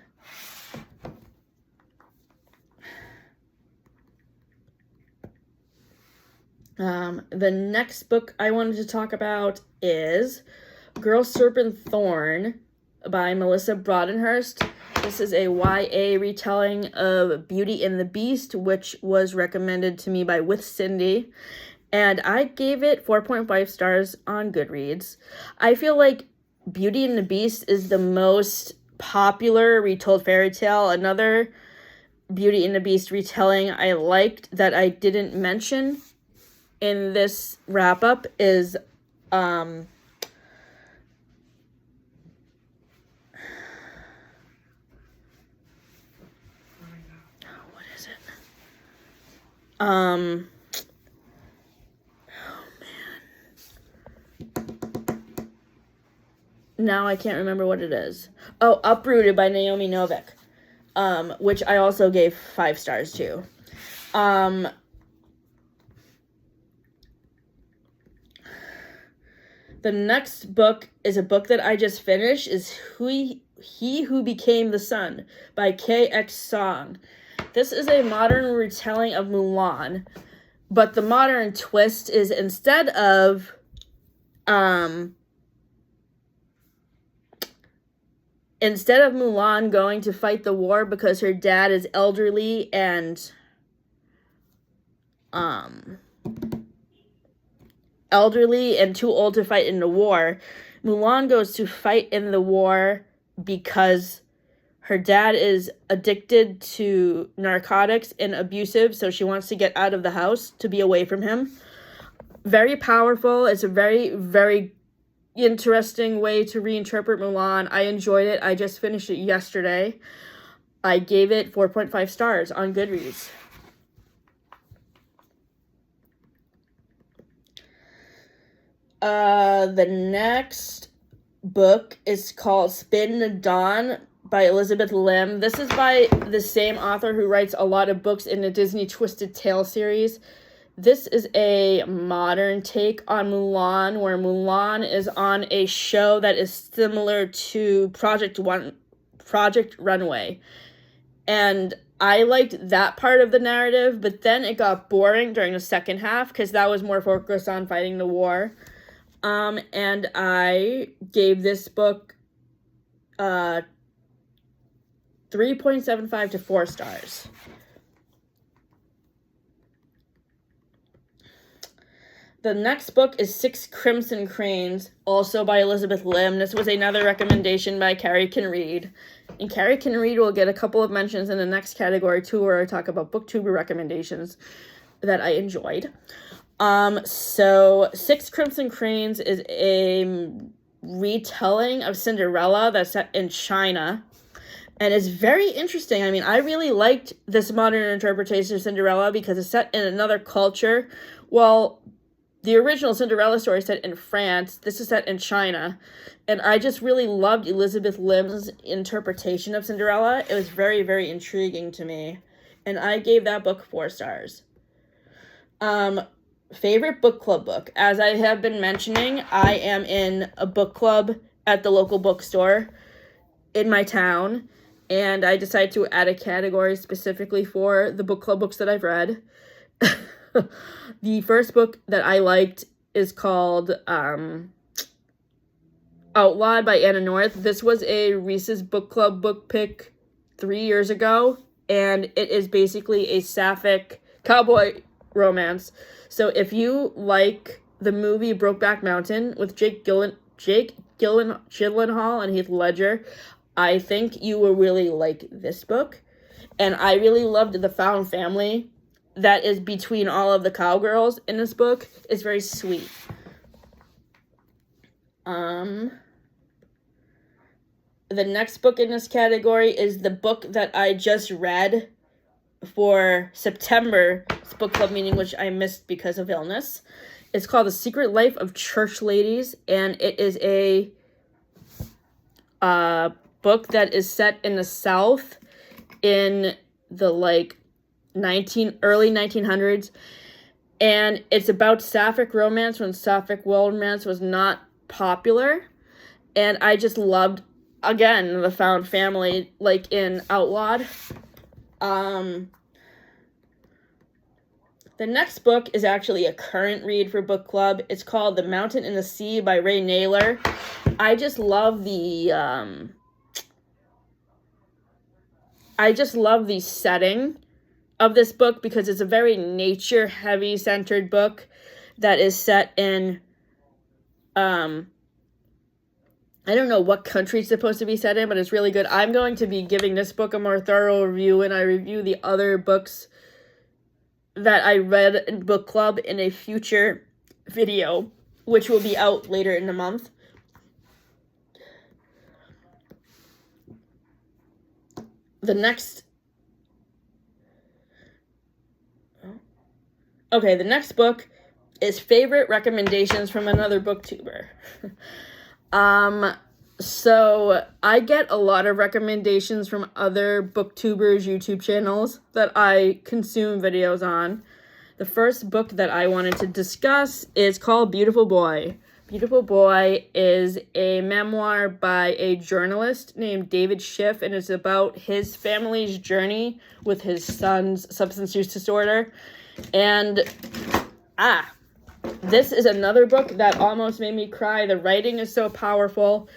The next book I wanted to talk about is Girl Serpent Thorn by Melissa Brodenhurst. This is a YA retelling of Beauty and the Beast, which was recommended to me by With Cindy. And I gave it 4.5 stars on Goodreads. I feel like Beauty and the Beast is the most popular retold fairy tale. Another Beauty and the Beast retelling I liked that I didn't mention in this wrap-up is what is it? Oh man. Now I can't remember what it is. Oh, Uprooted by Naomi Novik, which I also gave 5 stars to. The next book is a book that I just finished, is He Who Became the Sun by K.X. Song. This is a modern retelling of Mulan, but the modern twist is instead of Mulan going to fight the war because her dad is elderly and too old to fight in the war, Mulan goes to fight in the war because her dad is addicted to narcotics and abusive, so she wants to get out of the house to be away from him. Very powerful. It's a very, very interesting way to reinterpret Mulan. I enjoyed it. I just finished it yesterday. I gave it 4.5 stars on Goodreads. The next book is called Spin the Dawn by Elizabeth Lim. This is by the same author who writes a lot of books in the Disney Twisted Tale series. This is a modern take on Mulan, where Mulan is on a show that is similar to Project Runway. And I liked that part of the narrative, but then it got boring during the second half because that was more focused on fighting the war. And I gave this book 3.75 to 4 stars. The next book is Six Crimson Cranes, also by Elizabeth Lim. This was another recommendation by Carrie Can Read. And Carrie Can Read will get a couple of mentions in the next category, too, where I talk about Booktuber recommendations that I enjoyed. So Six Crimson Cranes is a retelling of Cinderella that's set in China. And it's very interesting. I mean, I really liked this modern interpretation of Cinderella because it's set in another culture. Well, the original Cinderella story is set in France. This is set in China. And I just really loved Elizabeth Lim's interpretation of Cinderella. It was very, very intriguing to me. And I gave that book 4 stars. Favorite book club book. As I have been mentioning, I am in a book club at the local bookstore in my town. And I decided to add a category specifically for the book club books that I've read. The first book that I liked is called Outlawed by Anna North. This was a Reese's Book Club book pick 3 years ago, and it is basically a sapphic cowboy romance. So if you like the movie Brokeback Mountain with Jake Gyllenhaal and Heath Ledger, I think you will really like this book. And I really loved the found family that is between all of the cowgirls in this book. It's very sweet. The next book in this category is the book that I just read for September's book club meeting, which I missed because of illness. It's called The Secret Life of Church Ladies, and it is a book that is set in the South in the early 1900s, and it's about sapphic romance when sapphic romance was not popular. And I just loved, again, the found family like in Outlawed. The next book is actually a current read for book club. It's called The Mountain and the Sea by Ray Naylor. I just love the setting of this book because it's a very nature-heavy centered book that is set in I don't know what country it's supposed to be set in, but it's really good. I'm going to be giving this book a more thorough review when I review the other books that I read in book club in a future video, which will be out later in the month. The next book is favorite recommendations from another booktuber. So I get a lot of recommendations from other booktubers' YouTube channels that I consume videos on. The first book that I wanted to discuss is called Beautiful Boy. Beautiful Boy is a memoir by a journalist named David Schiff, and it's about his family's journey with his son's substance use disorder. And this is another book that almost made me cry. The writing is so powerful.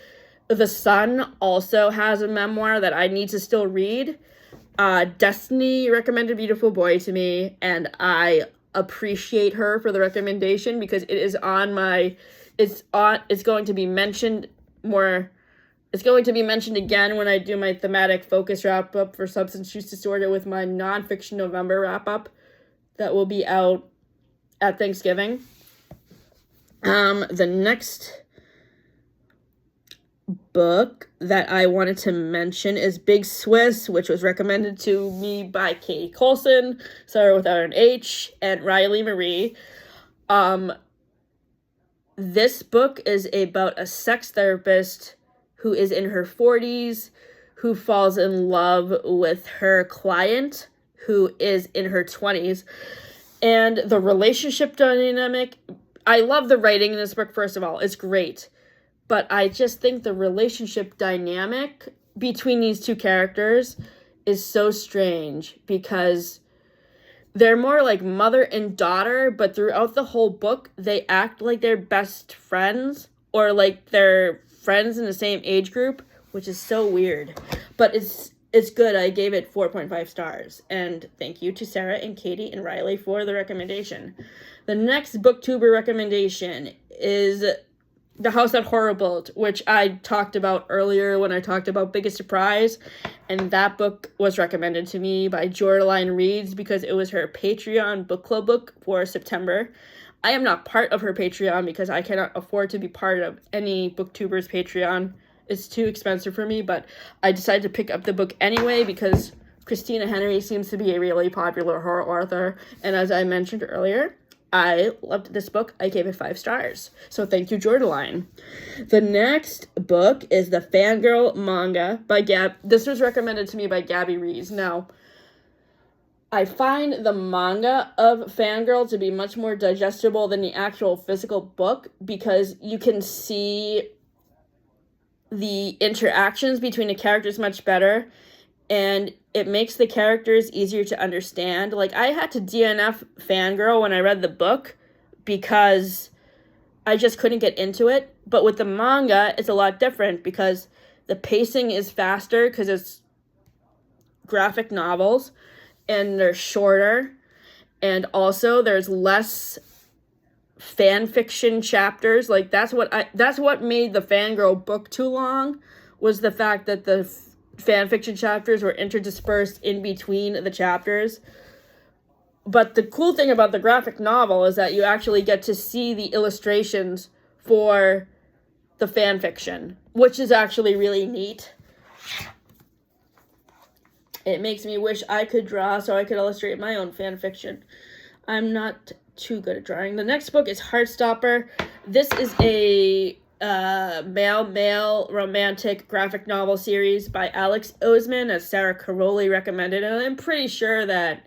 The Sun also has a memoir that I need to still read. Destiny recommended Beautiful Boy to me, and I appreciate her for the recommendation because it is on my... It's going to be mentioned more... It's going to be mentioned again when I do my thematic focus wrap-up for substance use disorder with my nonfiction November wrap-up that will be out at Thanksgiving. The next book that I wanted to mention is Big Swiss, which was recommended to me by Katie Colson, Sarah without an H, and Riley Marie. This book is about a sex therapist who is in her 40s, who falls in love with her client, who is in her 20s. And the relationship dynamic, I love the writing in this book, first of all. It's great. But I just think the relationship dynamic between these two characters is so strange because they're more like mother and daughter, but throughout the whole book, they act like they're best friends or like they're friends in the same age group, which is so weird. But it's good. I gave it 4.5 stars. And thank you to Sarah and Katie and Riley for the recommendation. The next booktuber recommendation is The House That Horror Built, which I talked about earlier when I talked about Biggest Surprise. And that book was recommended to me by Jordaline Reads because it was her Patreon book club book for September. I am not part of her Patreon because I cannot afford to be part of any booktuber's Patreon. It's too expensive for me, but I decided to pick up the book anyway because Christina Henry seems to be a really popular horror author. And as I mentioned earlier, I loved this book. I gave it 5 stars. So thank you, Jordaline. The next book is the Fangirl manga by This was recommended to me by Gabby Rees. Now, I find the manga of Fangirl to be much more digestible than the actual physical book because you can see the interactions between the characters much better, and it makes the characters easier to understand. Like, I had to DNF Fangirl when I read the book because I just couldn't get into it. But with the manga, it's a lot different because the pacing is faster because it's graphic novels and they're shorter. And also there's less fan fiction chapters. Like, that's what made the Fangirl book too long, was the fact that the fan fiction chapters were interdispersed in between the chapters. But the cool thing about the graphic novel is that you actually get to see the illustrations for the fan fiction, which is actually really neat. It makes me wish I could draw so I could illustrate my own fan fiction. I'm not too good at drawing. The next book is Heartstopper. This is a male romantic graphic novel series by Alex Oseman, as Sarah Caroli recommended, and I'm pretty sure that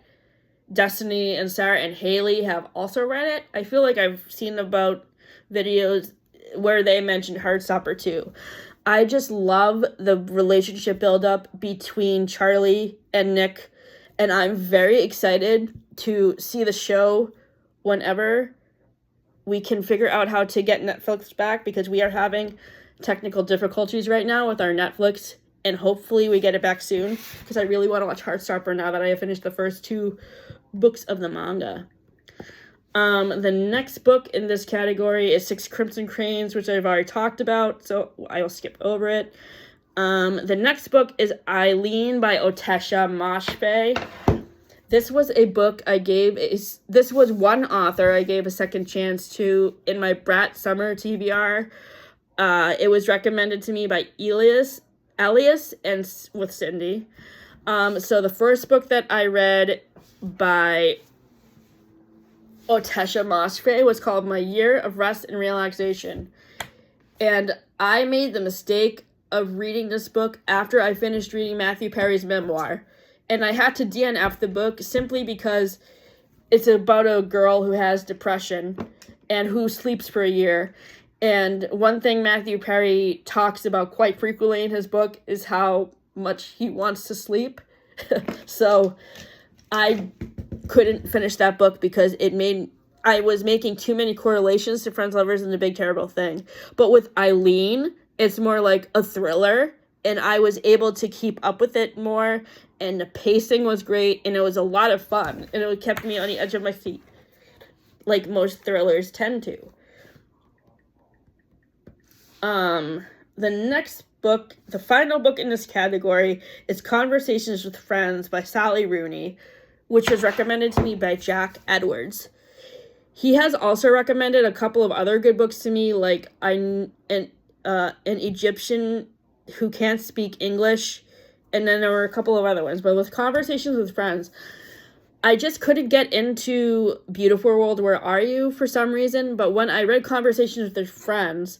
Destiny and Sarah and Haley have also read it. I feel like I've seen about videos where they mentioned Heartstopper too. I just love the relationship buildup between Charlie and Nick, and I'm very excited to see the show whenever we can figure out how to get Netflix back, because we are having technical difficulties right now with our Netflix, and hopefully we get it back soon, because I really want to watch Heartstopper now that I have finished the first 2 books of the manga. The next book in this category is 6 Crimson Cranes, which I've already talked about, so I will skip over it. The next book is Eileen by Otesha Moshfegh. This was a book this was one author I gave a second chance to in my Brat Summer TBR. It was recommended to me by Elias and with Cindy. So the first book that I read by Otesha Moshfegh was called My Year of Rest and Relaxation. And I made the mistake of reading this book after I finished reading Matthew Perry's memoir. And I had to DNF the book simply because it's about a girl who has depression and who sleeps for a year. And one thing Matthew Perry talks about quite frequently in his book is how much he wants to sleep. So I couldn't finish that book because I was making too many correlations to Friends, Lovers, and The Big Terrible Thing. But with Eileen, it's more like a thriller, and I was able to keep up with it more, and the pacing was great, and it was a lot of fun, and it kept me on the edge of my seat, like most thrillers tend to. The next book, the final book in this category, is Conversations with Friends by Sally Rooney, which was recommended to me by Jack Edwards. He has also recommended a couple of other good books to me, like an Egyptian who can't speak English, and then there were a couple of other ones. But with Conversations with Friends, I just couldn't get into Beautiful World, Where Are You for some reason, but when I read Conversations with Their Friends,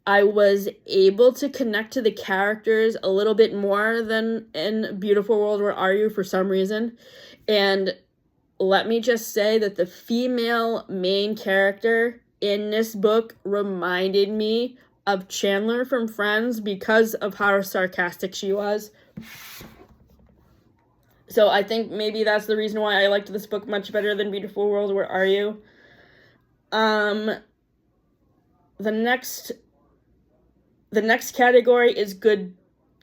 I was able to connect to the characters a little bit more than in Beautiful World, Where Are You for some reason. And let me just say that the female main character in this book reminded me of Chandler from Friends because of how sarcastic she was. So I think maybe that's the reason why I liked this book much better than Beautiful World, Where Are You? The next category is good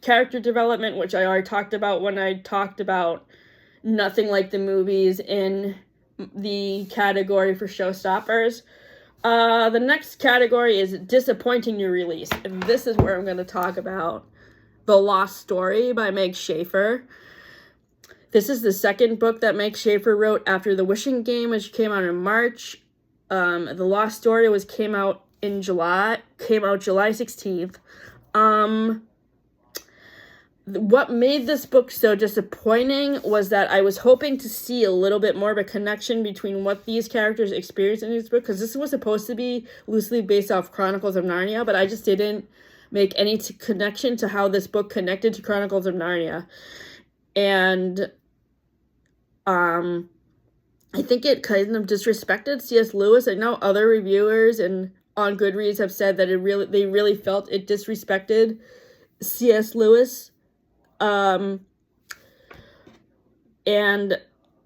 character development, which I already talked about when I talked about Nothing Like the Movies in the category for showstoppers. The next category is disappointing new release, and this is where I'm going to talk about The Lost Story by Meg Schaefer. This is the second book that Meg Schaefer wrote after The Wishing Game, which came out in March. The Lost Story came out July 16th. What made this book so disappointing was that I was hoping to see a little bit more of a connection between what these characters experienced in this book, because this was supposed to be loosely based off Chronicles of Narnia, but I just didn't make any connection to how this book connected to Chronicles of Narnia. And I think it kind of disrespected C.S. Lewis. I know other reviewers and on Goodreads have said that they really felt it disrespected C.S. Lewis. And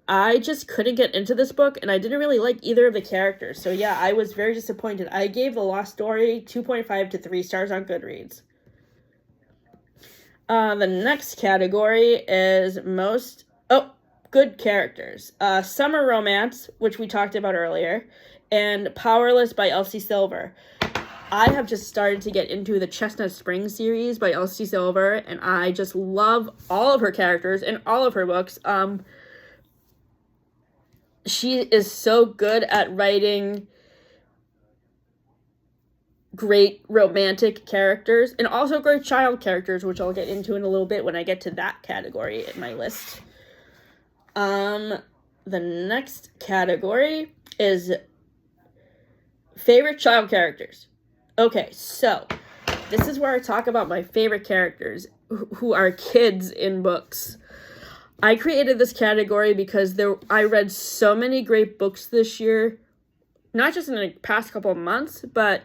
I just couldn't get into this book, and I didn't really like either of the characters. So yeah, I was very disappointed. I gave The Lost Story 2.5 to 3 stars on Goodreads. The next category is good characters. Summer Romance, which we talked about earlier, and Powerless by Elsie Silver. I have just started to get into the Chestnut Springs series by Elsie Silver, and I just love all of her characters and all of her books. She is so good at writing great romantic characters and also great child characters, which I'll get into in a little bit when I get to that category in my list. The next category is favorite child characters. Okay, so this is where I talk about my favorite characters who are kids in books. I created this category because I read so many great books this year, not just in the past couple of months, but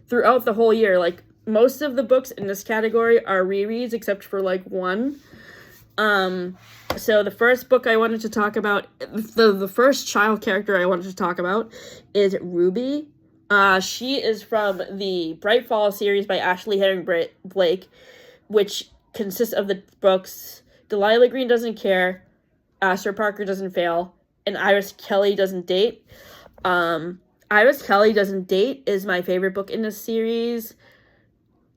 throughout the whole year. Like, most of the books in this category are rereads except for like one. So the first book I wanted to talk about, the first child character I wanted to talk about is Ruby. She is from the Bright Fall series by Ashley Herring Blake, which consists of the books Delilah Green Doesn't Care, Astor Parker Doesn't Fail, and Iris Kelly Doesn't Date. Iris Kelly Doesn't Date is my favorite book in this series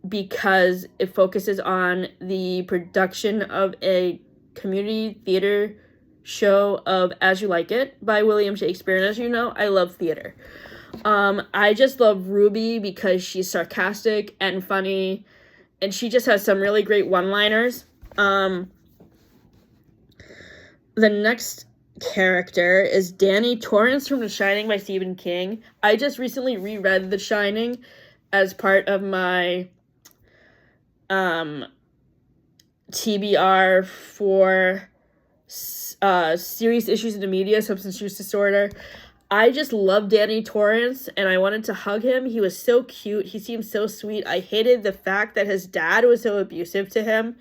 because it focuses on the production of a community theater show of As You Like It by William Shakespeare. And as you know, I love theater. I just love Ruby because she's sarcastic and funny, and she just has some really great one-liners. The next character is Danny Torrance from The Shining by Stephen King. I just recently reread The Shining as part of my TBR for serious issues in the media, substance use disorder. I just love Danny Torrance, and I wanted to hug him. He was so cute. He seemed so sweet. I hated the fact that his dad was so abusive to him.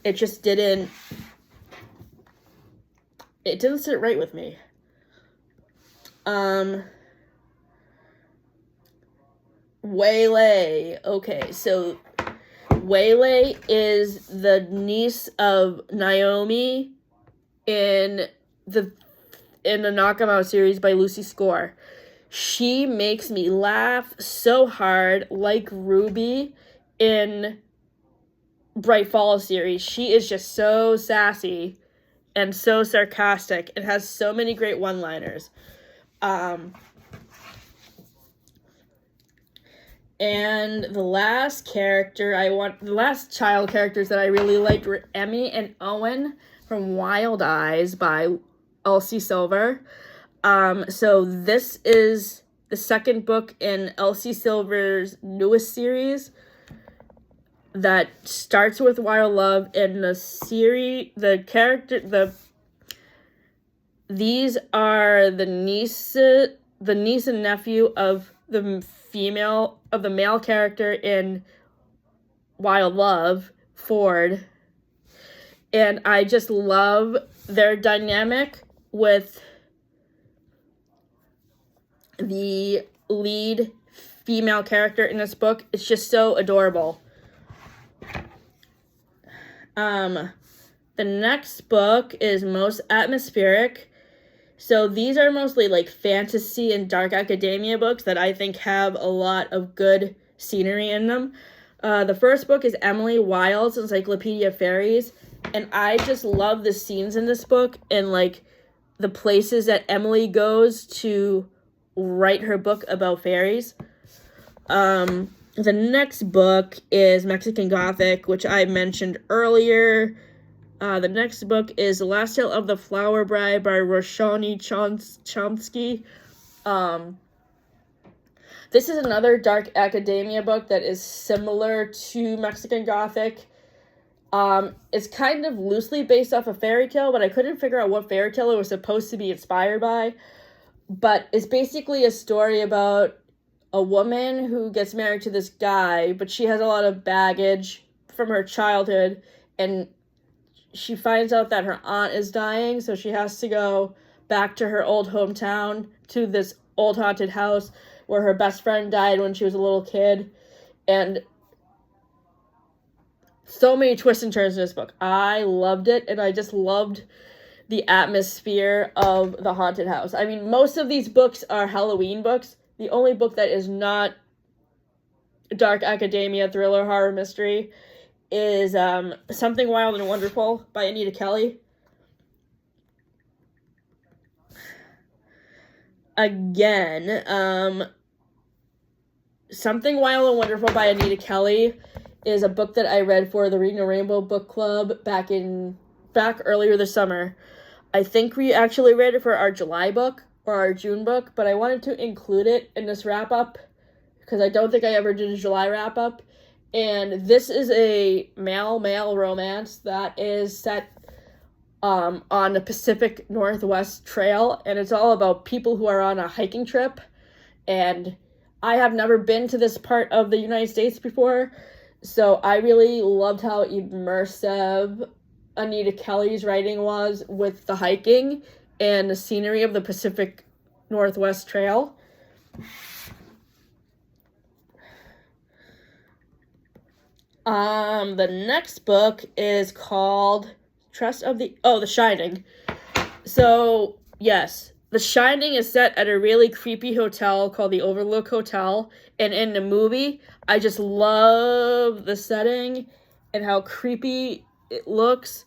It just didn't sit right with me. Waylay. Okay, so Waylay is the niece of Naomi in the Knock 'Em Out series by Lucy Score. She makes me laugh so hard, like Ruby in Bright Fall series. She is just so sassy and so sarcastic and has so many great one-liners. And the last child characters that I really liked were Emmy and Owen from Wild Eyes by Elsie Silver. So this is the second book in Elsie Silver's newest series that starts with Wild Love. In the series, these are the niece and nephew of the male character in Wild Love, Ford. And I just love their dynamic with the lead female character in this book. It's just so adorable. The next book is Most Atmospheric. So these are mostly like fantasy and dark academia books that I think have a lot of good scenery in them. The first book is Emily Wilde's Encyclopedia of Fairies, and I just love the scenes in this book and like the places that Emily goes to write her book about fairies. The next book is Mexican Gothic, which I mentioned earlier. The next book is The Last Tale of the Flower Bride by Roshani Chomsky. This is another dark academia book that is similar to Mexican Gothic. It's kind of loosely based off a fairy tale, but I couldn't figure out what fairy tale it was supposed to be inspired by. But it's basically a story about a woman who gets married to this guy, but she has a lot of baggage from her childhood, and she finds out that her aunt is dying, so she has to go back to her old hometown, to this old haunted house where her best friend died when she was a little kid. And so many twists and turns in this book. I loved it, and I just loved the atmosphere of the haunted house. I mean, most of these books are Halloween books. The only book that is not dark academia, thriller, horror, mystery is Something Wild and Wonderful by Anita Kelly. Again, Something Wild and Wonderful by Anita Kelly is a book that I read for the Reading a Rainbow book club back earlier this summer. I think we actually read it for our July book or our June book, but I wanted to include it in this wrap-up because I don't think I ever did a July wrap-up. And this is a male-male romance that is set on the Pacific Northwest Trail, and it's all about people who are on a hiking trip. And I have never been to this part of the United States before, so I really loved how immersive Anita Kelly's writing was with the hiking and the scenery of the Pacific Northwest Trail. The next book is called The Shining. So, yes, The Shining is set at a really creepy hotel called the Overlook Hotel. And in the movie, I just love the setting and how creepy it looks.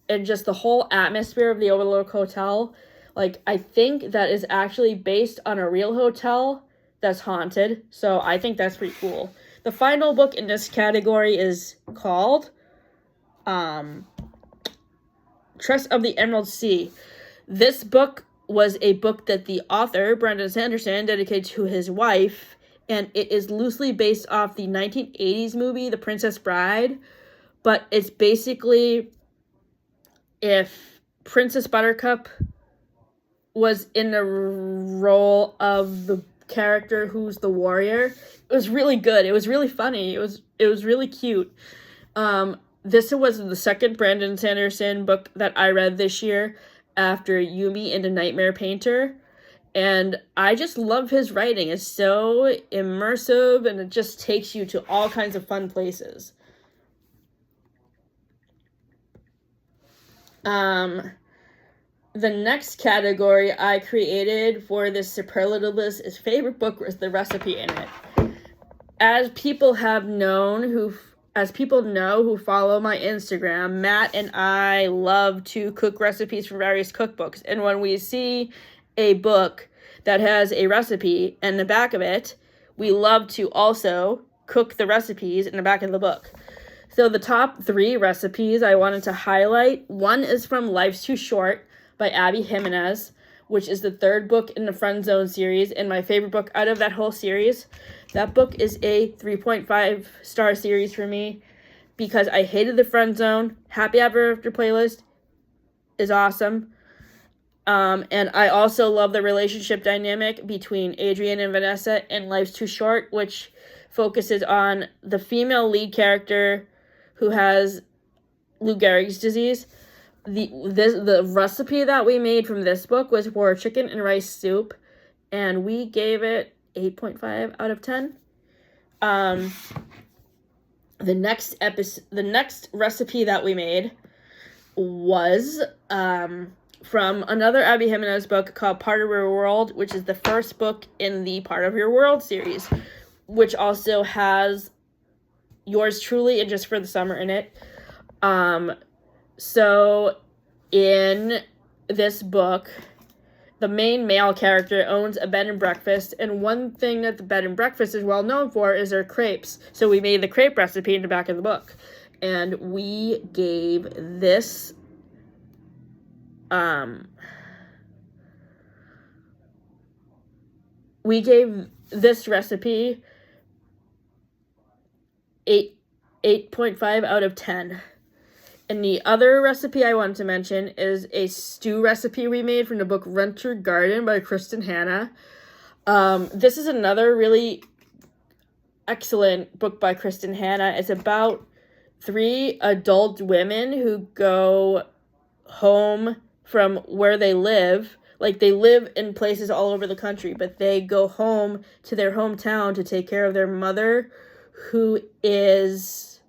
And just the whole atmosphere of the Overlook Hotel. Like, I think that is actually based on a real hotel that's haunted. So I think that's pretty cool. The final book in this category is called Trust of the Emerald Sea. This book was a book that the author, Brandon Sanderson, dedicated to his wife, and it is loosely based off the 1980s movie, The Princess Bride, but it's basically if Princess Buttercup was in the role of the character who's the warrior. It was really good. It was really funny. It was really cute. This was the second Brandon Sanderson book that I read this year after Yumi and the Nightmare Painter. And I just love his writing. It's so immersive and it just takes you to all kinds of fun places. The next category I created for this superlative list is favorite book with the recipe in it. As people know who follow my Instagram, Matt and I love to cook recipes from various cookbooks. And when we see a book that has a recipe in the back of it, we love to also cook the recipes in the back of the book. So the top 3 recipes I wanted to highlight, one is from Life's Too Short by Abby Jimenez, which is the 3rd book in the Friend Zone series and my favorite book out of that whole series. That book is a 3.5 star series for me because I hated the Friend Zone. Happy Ever After playlist is awesome. And I also love the relationship dynamic between Adrian and Vanessa in Life's Too Short, which focuses on the female lead character who has Lou Gehrig's disease. The recipe that we made from this book was for chicken and rice soup, and we gave it 8.5 out of 10. The next recipe that we made was from another Abby Jimenez book called Part of Your World, which is the first book in the Part of Your World series, which also has yours truly and Just for the Summer in it. So in this book, the main male character owns a bed and breakfast, and one thing that the bed and breakfast is well known for is their crepes. So we made the crepe recipe in the back of the book, and we gave this recipe 8.5 out of 10. And the other recipe I wanted to mention is a stew recipe we made from the book Renter Garden by Kristen Hanna. This is another really excellent book by Kristen Hanna. It's about 3 adult women who go home from where they live. Like, they live in places all over the country, but they go home to their hometown to take care of their mother, who is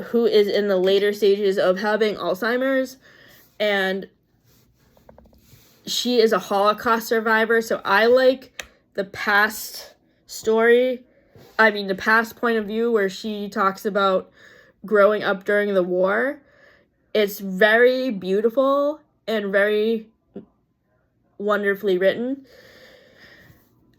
who is in the later stages of having Alzheimer's, and she is a Holocaust survivor. So I like the past point of view where she talks about growing up during the war. It's very beautiful and very wonderfully written.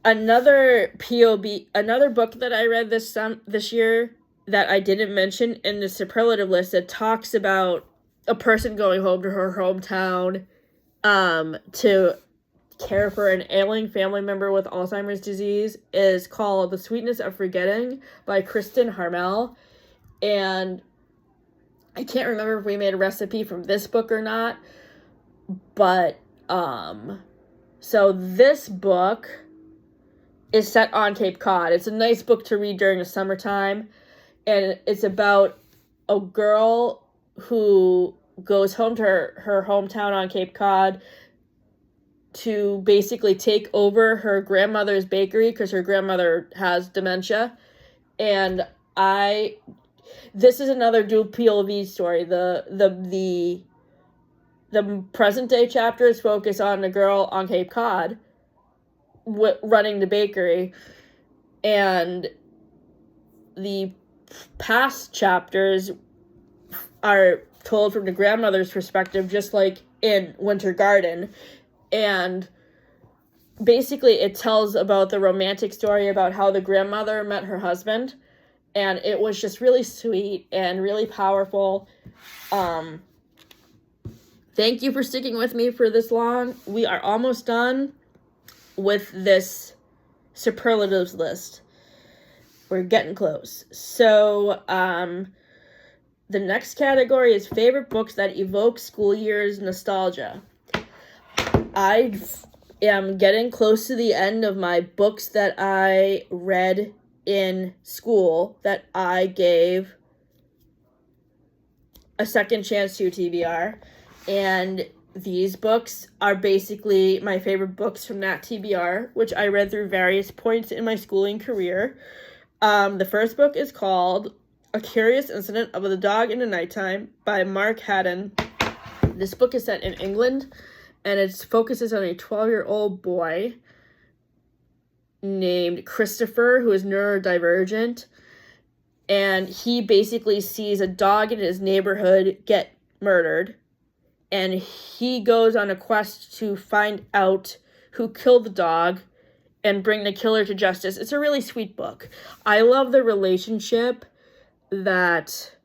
Another book that I read this year that I didn't mention in the superlative list that talks about a person going home to her hometown to care for an ailing family member with Alzheimer's disease is called The Sweetness of Forgetting by Kristen Harmel. And I can't remember if we made a recipe from this book or not, but so this book is set on Cape Cod. It's a nice book to read during the summertime, and it's about a girl who goes home to her hometown on Cape Cod to basically take over her grandmother's bakery because her grandmother has dementia. And this is another dual POV story. The present day chapters focus on the girl on Cape Cod running the bakery, and the past chapters are told from the grandmother's perspective, just like in Winter Garden. And basically it tells about the romantic story about how the grandmother met her husband, and it was just really sweet and really powerful. Thank you for sticking with me for this long. We are almost done with this superlatives list. We're getting close. So, the next category is favorite books that evoke school years nostalgia. I am getting close to the end of my books that I read in school that I gave a second chance to, TBR. And these books are basically my favorite books from that TBR, which I read through various points in my schooling career. The first book is called A Curious Incident of the Dog in the Nighttime by Mark Haddon. This book is set in England, and it focuses on a 12-year-old boy named Christopher who is neurodivergent, and he basically sees a dog in his neighborhood get murdered, and he goes on a quest to find out who killed the dog and bring the killer to justice. It's a really sweet book. I love the relationship that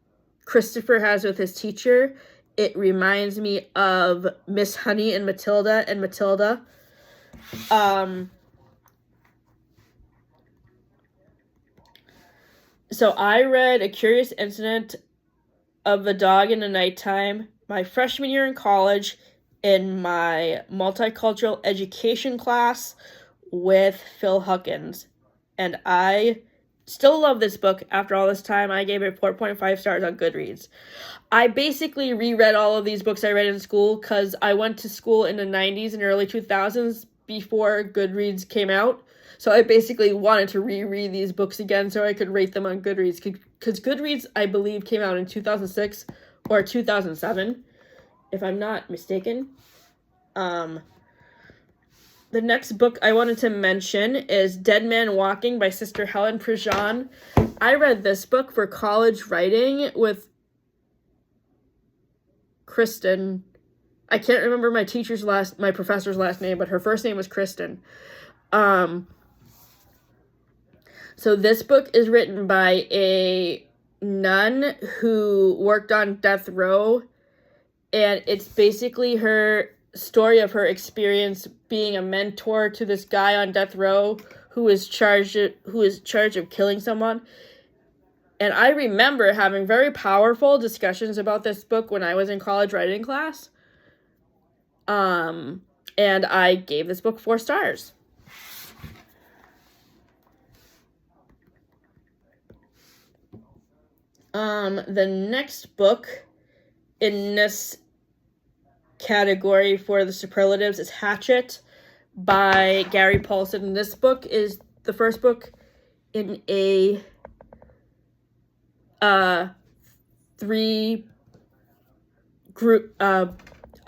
Christopher has with his teacher. It reminds me of Miss Honey and Matilda. So I read A Curious Incident of the Dog in the Nighttime my freshman year in college in my multicultural education class with Phil Huckins. And I still love this book after all this time. I gave it 4.5 stars on Goodreads. I basically reread all of these books I read in school because I went to school in the 90s and early 2000s before Goodreads came out. So I basically wanted to reread these books again so I could rate them on Goodreads. Because Goodreads, I believe, came out in 2006 or 2007, if I'm not mistaken. The next book I wanted to mention is Dead Man Walking by Sister Helen Prejean. I read this book for college writing with Kristen. I can't remember my professor's last name, but her first name was Kristen. So this book is written by a nun who worked on death row, and it's basically her story of her experience being a mentor to this guy on death row who is charged of killing someone. And I remember having very powerful discussions about this book when I was in college writing class. And I gave this book 4 stars. The next book in this category for the superlatives is Hatchet by Gary Paulson. And this book is the first book in a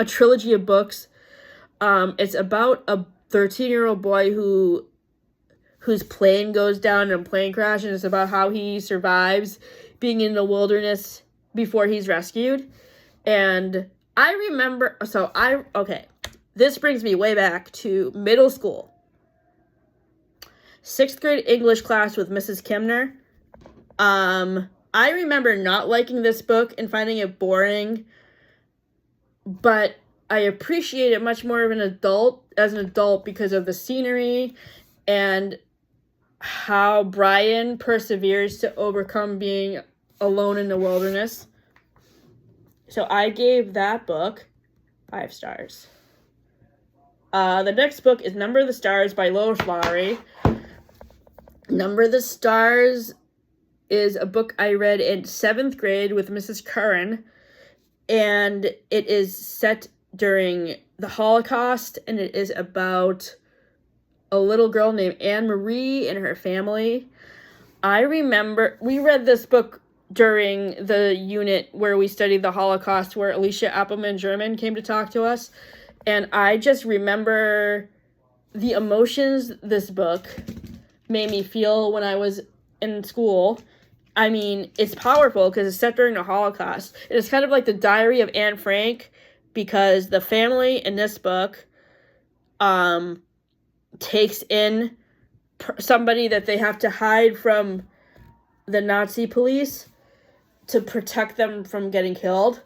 trilogy of books. It's about a 13-year-old boy whose plane goes down in a plane crash, and it's about how he survives being in the wilderness before he's rescued. And I remember, this brings me way back to middle school. 6th grade English class with Mrs. Kimner. I remember not liking this book and finding it boring, but I appreciate it much more as an adult because of the scenery and how Brian perseveres to overcome being alone in the wilderness. So I gave that book 5 stars. The next book is Number of the Stars by Lois Lowry. Number the Stars is a book I read in 7th grade with Mrs. Curran, and it is set during the Holocaust, and it is about a little girl named Anne Marie and her family. I remember we read this book during the unit where we studied the Holocaust, where Alicia Appelman-German came to talk to us, and I just remember the emotions this book made me feel when I was in school. I mean, it's powerful because it's set during the Holocaust. It's kind of like the Diary of Anne Frank, because the family in this book takes in somebody that they have to hide from the Nazi police to protect them from getting killed.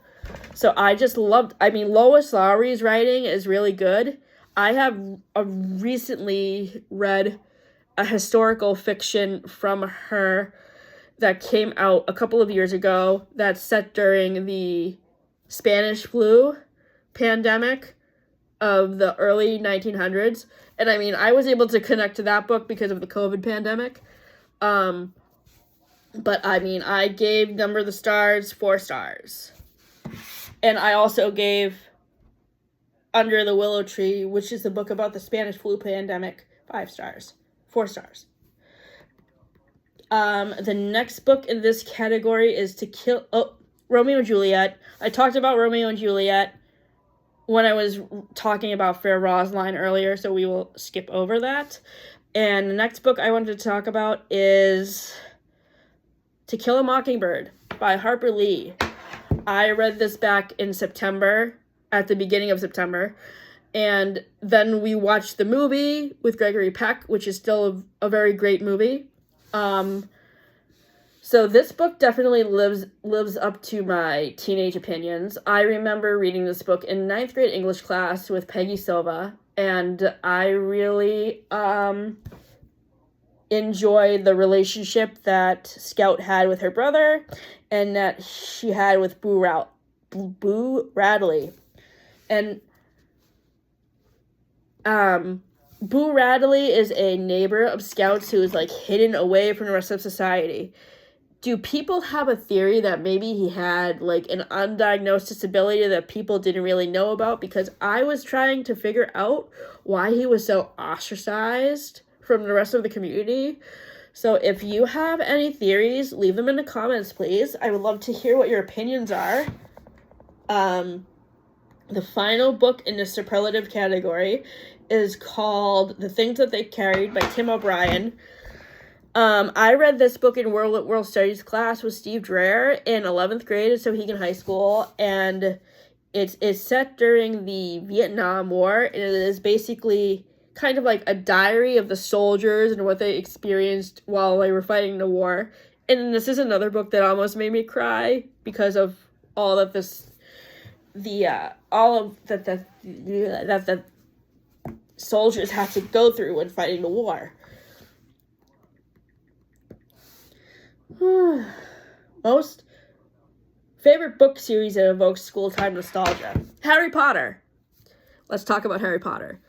So I just loved, Lois Lowry's writing is really good. I have recently read a historical fiction from her that came out a couple of years ago that's set during the Spanish flu pandemic of the early 1900s. And I was able to connect to that book because of the COVID pandemic. But I gave Number the Stars 4 stars. And I also gave Under the Willow Tree, which is the book about the Spanish flu pandemic, 5 stars. 4 stars. The next book in this category is Romeo and Juliet. I talked about Romeo and Juliet when I was talking about Fair Rosaline earlier, so we will skip over that. And the next book I wanted to talk about is To Kill a Mockingbird by Harper Lee. I read this back in September, at the beginning of September, and then we watched the movie with Gregory Peck, which is still a very great movie. So this book definitely lives up to my teenage opinions. I remember reading this book in 9th grade English class with Peggy Silva, and I really enjoyed the relationship that Scout had with her brother and that she had with Boo Radley. And Boo Radley is a neighbor of Scout's who is hidden away from the rest of society. Do people have a theory that maybe he had an undiagnosed disability that people didn't really know about? Because I was trying to figure out why he was so ostracized from the rest of the community. So if you have any theories, leave them in the comments, please. I would love to hear what your opinions are. The final book in the superlative category is called The Things That They Carried by Tim O'Brien. I read this book in World Studies class with Steve Dreher in 11th grade at Sohegan High School, and it's set during the Vietnam War, and it is basically kind of like a diary of the soldiers and what they experienced while they were fighting the war. And this is another book that almost made me cry because of all of this, that the soldiers had to go through when fighting the war. Most favorite book series that evokes school time nostalgia. Harry Potter. Let's talk about Harry Potter.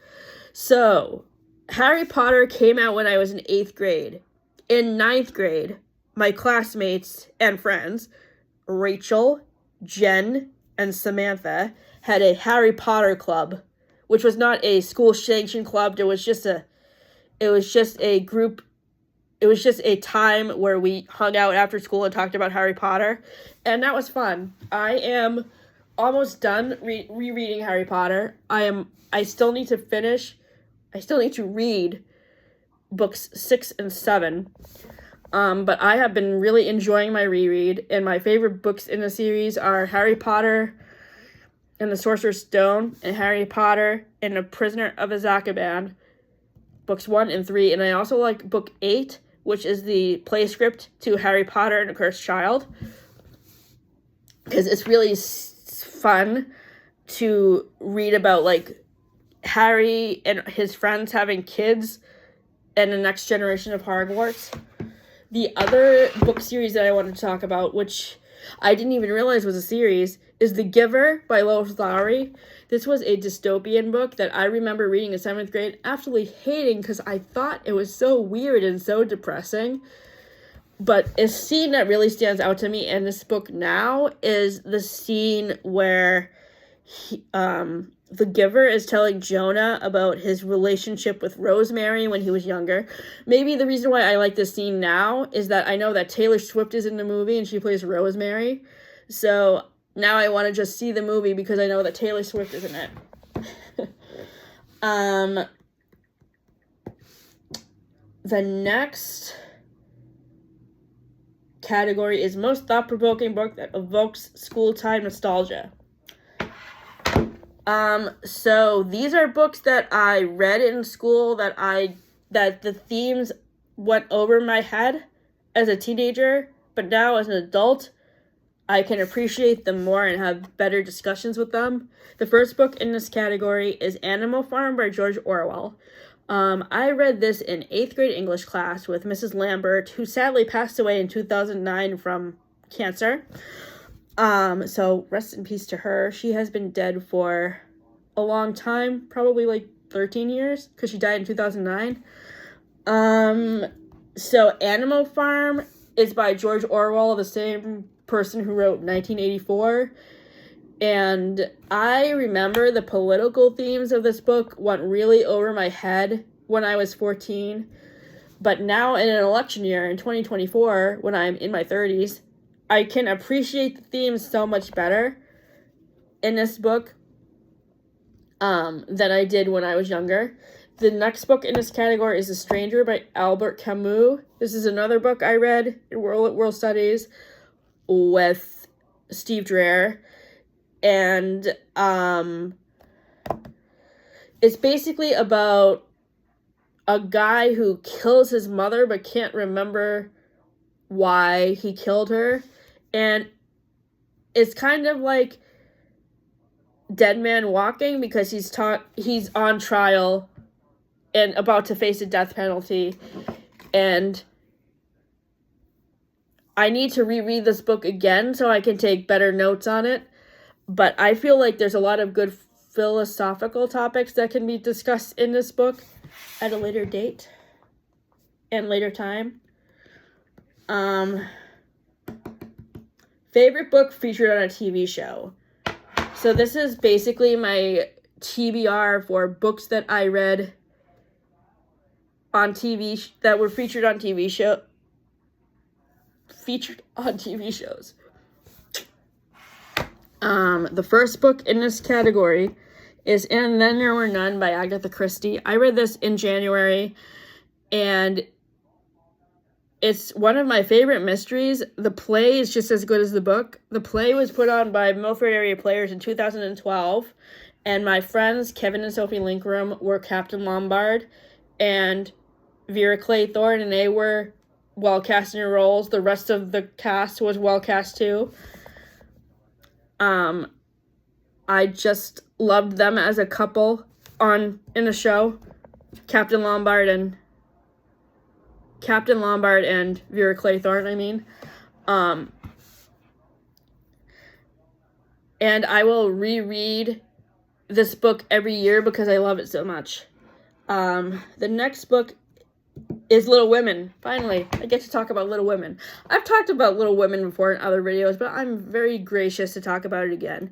So, Harry Potter came out when I was in 8th grade. In 9th grade, my classmates and friends, Rachel, Jen, and Samantha, had a Harry Potter club, which was not a school-sanctioned club. It was just a group. It was just a time where we hung out after school and talked about Harry Potter, and that was fun. I am almost done rereading Harry Potter. I still need to read books 6 and 7. But I have been really enjoying my reread, and my favorite books in the series are Harry Potter and the Sorcerer's Stone and Harry Potter and the Prisoner of Azkaban, books 1 and 3. And I also like book 8, which is the play script to Harry Potter and the Cursed Child, because it's really fun to read about Harry and his friends having kids and the next generation of Hogwarts. The other book series that I wanted to talk about, which I didn't even realize was a series, is The Giver by Lois Lowry. This was a dystopian book that I remember reading in 7th grade, absolutely hating because I thought it was so weird and so depressing. But a scene that really stands out to me in this book now is the scene where the Giver is telling Jonah about his relationship with Rosemary when he was younger. Maybe the reason why I like this scene now is that I know that Taylor Swift is in the movie and she plays Rosemary. So now I want to just see the movie because I know that Taylor Swift is in it. The next category is most thought-provoking book that evokes school time nostalgia. So these are books that I read in school that the themes went over my head as a teenager, but now as an adult, I can appreciate them more and have better discussions with them. The first book in this category is Animal Farm by George Orwell. I read this in 8th grade English class with Mrs. Lambert, who sadly passed away in 2009 from cancer. So rest in peace to her. She has been dead for a long time, probably like 13 years, because she died in 2009. So Animal Farm is by George Orwell, the same person who wrote 1984. And I remember the political themes of this book went really over my head when I was 14. But now in an election year, in 2024, when I'm in my 30s, I can appreciate the themes so much better in this book than I did when I was younger. The next book in this category is The Stranger by Albert Camus. This is another book I read in World Studies with Steve Dreher. And it's basically about a guy who kills his mother but can't remember why he killed her. And it's kind of like Dead Man Walking because he's on trial and about to face a death penalty. And I need to reread this book again so I can take better notes on it. But I feel like there's a lot of good philosophical topics that can be discussed in this book at a later date and later time. Favorite book featured on a TV show. So this is basically my TBR for books that I read on TV that were featured on TV shows. The first book in this category is And Then There Were None by Agatha Christie. I read this in January, and it's one of my favorite mysteries. The play is just as good as the book. The play was put on by Milford Area Players in 2012, and my friends Kevin and Sophie Linkram were Captain Lombard and Vera Claythorne, and they were well cast in their roles. The rest of the cast was well cast too. I just loved them as a couple in the show. Captain Lombard and Vera Claythorne, I mean. And I will reread this book every year because I love it so much. The next book is Little Women. Finally, I get to talk about Little Women. I've talked about Little Women before in other videos, but I'm very gracious to talk about it again.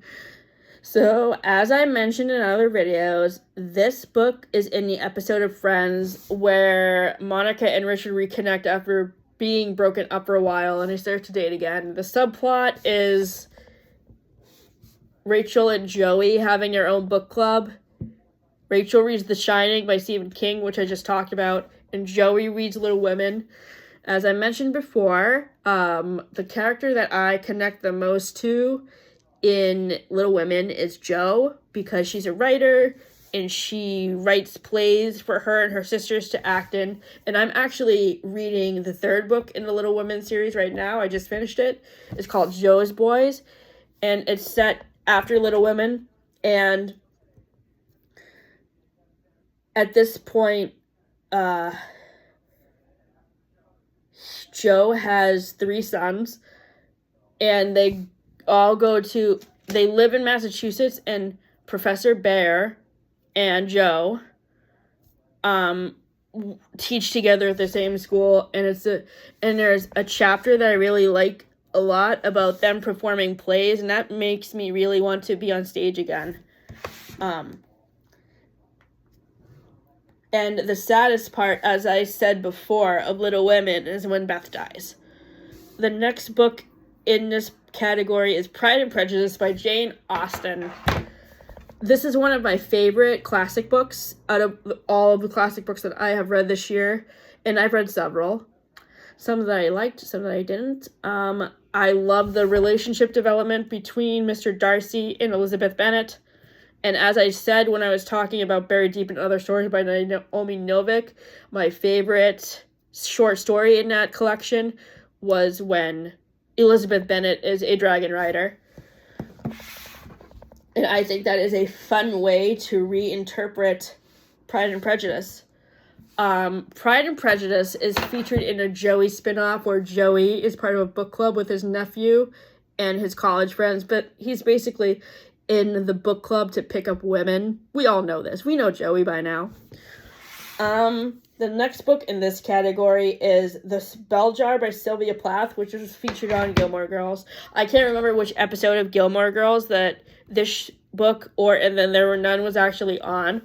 So, as I mentioned in other videos, this book is in the episode of Friends where Monica and Richard reconnect after being broken up for a while and they start to date again. The subplot is Rachel and Joey having their own book club. Rachel reads The Shining by Stephen King, which I just talked about, and Joey reads Little Women. As I mentioned before, the character that I connect the most to in Little Women is Jo, because she's a writer and she writes plays for her and her sisters to act in. And I'm actually reading the third book in the Little Women series right now. I just finished it. It's called Jo's Boys, and it's set after Little Women. And at this point, Jo has 3 sons, and they all go to they live in Massachusetts, and Professor Bear and Joe teach together at the same school, and there's a chapter that I really like a lot about them performing plays, and that makes me really want to be on stage again. And the saddest part, as I said before, of Little Women is when Beth dies. The next book in this category is Pride and Prejudice by Jane Austen. This is one of my favorite classic books out of all of the classic books that I have read this year, and I've read several. Some that I liked, some that I didn't. I love the relationship development between Mr. Darcy and Elizabeth Bennet. And as I said when I was talking about Buried Deep in Other Stories by Naomi Novik, my favorite short story in that collection was when Elizabeth Bennet is a dragon rider. And I think that is a fun way to reinterpret Pride and Prejudice. Pride and Prejudice is featured in a Joey spinoff where Joey is part of a book club with his nephew and his college friends, but he's basically in the book club to pick up women. We all know this. We know Joey by now. The next book in this category is The Bell Jar by Sylvia Plath, which was featured on Gilmore Girls. I can't remember which episode of Gilmore Girls that this book and then There Were None was actually on.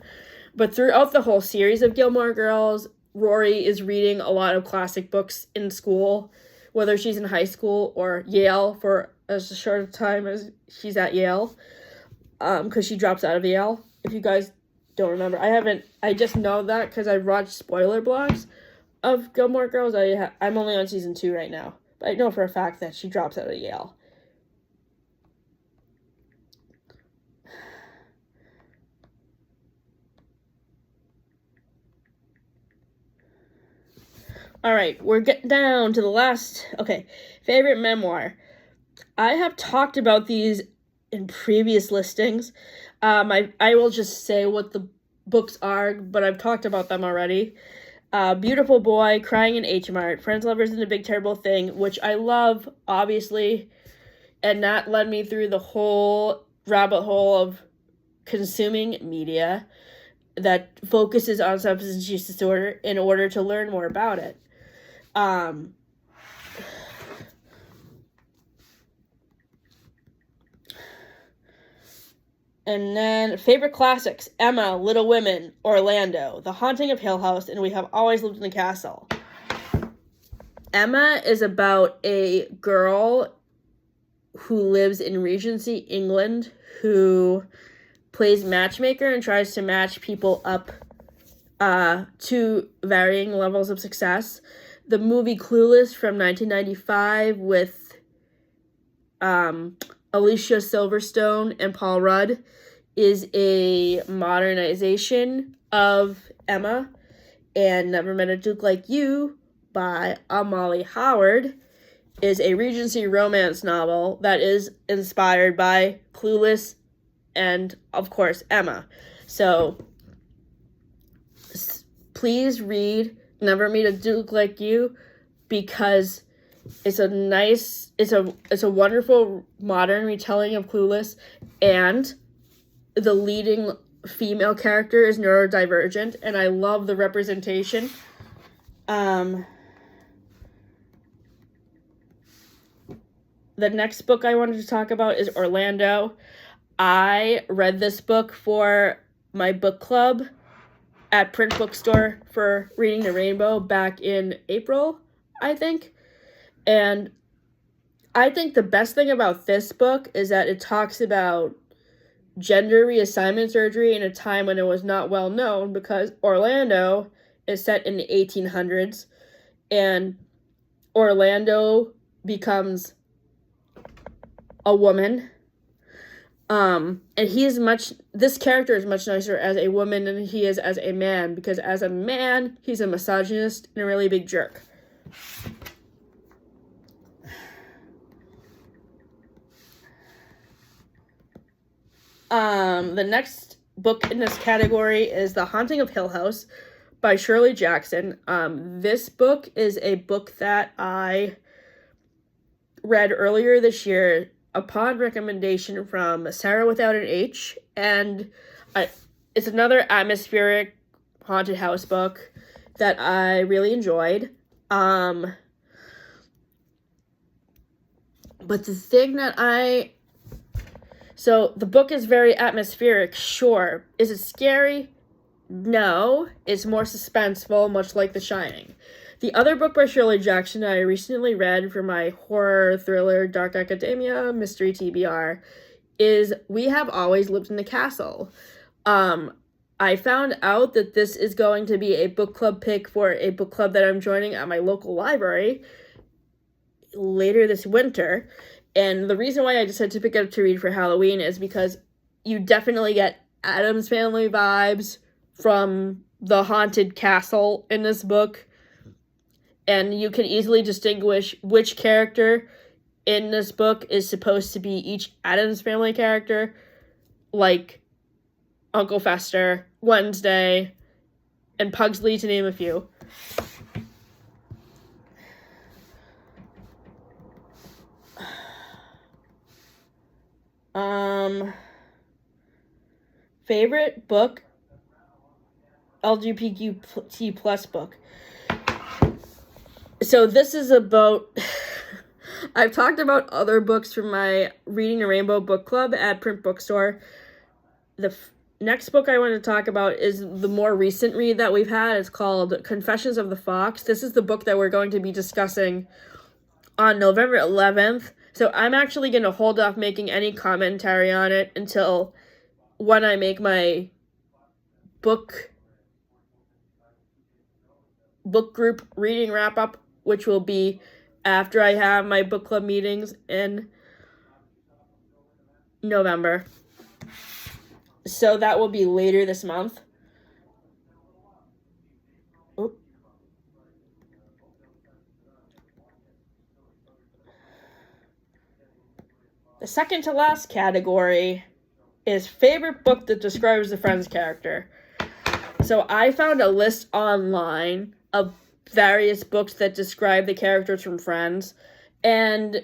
But throughout the whole series of Gilmore Girls, Rory is reading a lot of classic books in school, whether she's in high school or Yale for as short a time as she's at Yale. Because she drops out of Yale. If you guys don't remember, I just know that because I watched spoiler blogs of Gilmore Girls. I'm only on season 2 right now, but I know for a fact that she drops out of Yale. All right, we're getting down to the last. Okay, favorite memoir. I have talked about these in previous listings. I will just say what the books are, but I've talked about them already. Beautiful Boy, Crying in H Mart, Friends, Lovers, and the Big Terrible Thing, which I love, obviously, and that led me through the whole rabbit hole of consuming media that focuses on substance use disorder in order to learn more about it. And then favorite classics: Emma, Little Women, Orlando, The Haunting of Hill House, and We Have Always Lived in the Castle. Emma is about a girl who lives in Regency, England, who plays matchmaker and tries to match people up to varying levels of success. The movie Clueless from 1995 with Alicia Silverstone and Paul Rudd is a modernization of Emma. And Never Met a Duke Like You by Molly Howard is a Regency romance novel that is inspired by Clueless and, of course, Emma. So please read Never Meet a Duke Like You because it's a wonderful modern retelling of Clueless, and the leading female character is neurodivergent, and I love the representation. The next book I wanted to talk about is Orlando. I read this book for my book club at Print Bookstore for Reading the Rainbow back in April, I think. And I think the best thing about this book is that it talks about gender reassignment surgery in a time when it was not well known, because Orlando is set in the 1800s, and Orlando becomes a woman. And this character is much nicer as a woman than he is as a man, because as a man, he's a misogynist and a really big jerk. The next book in this category is The Haunting of Hill House by Shirley Jackson. This book is a book that I read earlier this year upon recommendation from Sarah without an H, and it's another atmospheric haunted house book that I really enjoyed. But the thing that so the book is very atmospheric, sure. Is it scary? No. It's more suspenseful, much like The Shining. The other book by Shirley Jackson I recently read for my horror thriller Dark Academia mystery TBR is We Have Always Lived in the Castle. I found out that this is going to be a book club pick for a book club that I'm joining at my local library later this winter. And the reason why I decided to pick it up to read for Halloween is because you definitely get Addams Family vibes from the haunted castle in this book. And you can easily distinguish which character in this book is supposed to be each Addams Family character, like Uncle Fester, Wednesday, and Pugsley, to name a few. Favorite book, LGBT plus book. So this is about, I've talked about other books from my Reading the Rainbow book club at Print Bookstore. The next book I want to talk about is the more recent read that we've had. It's called Confessions of the Fox. This is the book that we're going to be discussing on November 11th. So I'm actually going to hold off making any commentary on it until when I make my book group reading wrap-up, which will be after I have my book club meetings in November. So that will be later this month. Oop. The second to last category is favorite book that describes the Friends character. So I found a list online of various books that describe the characters from Friends, and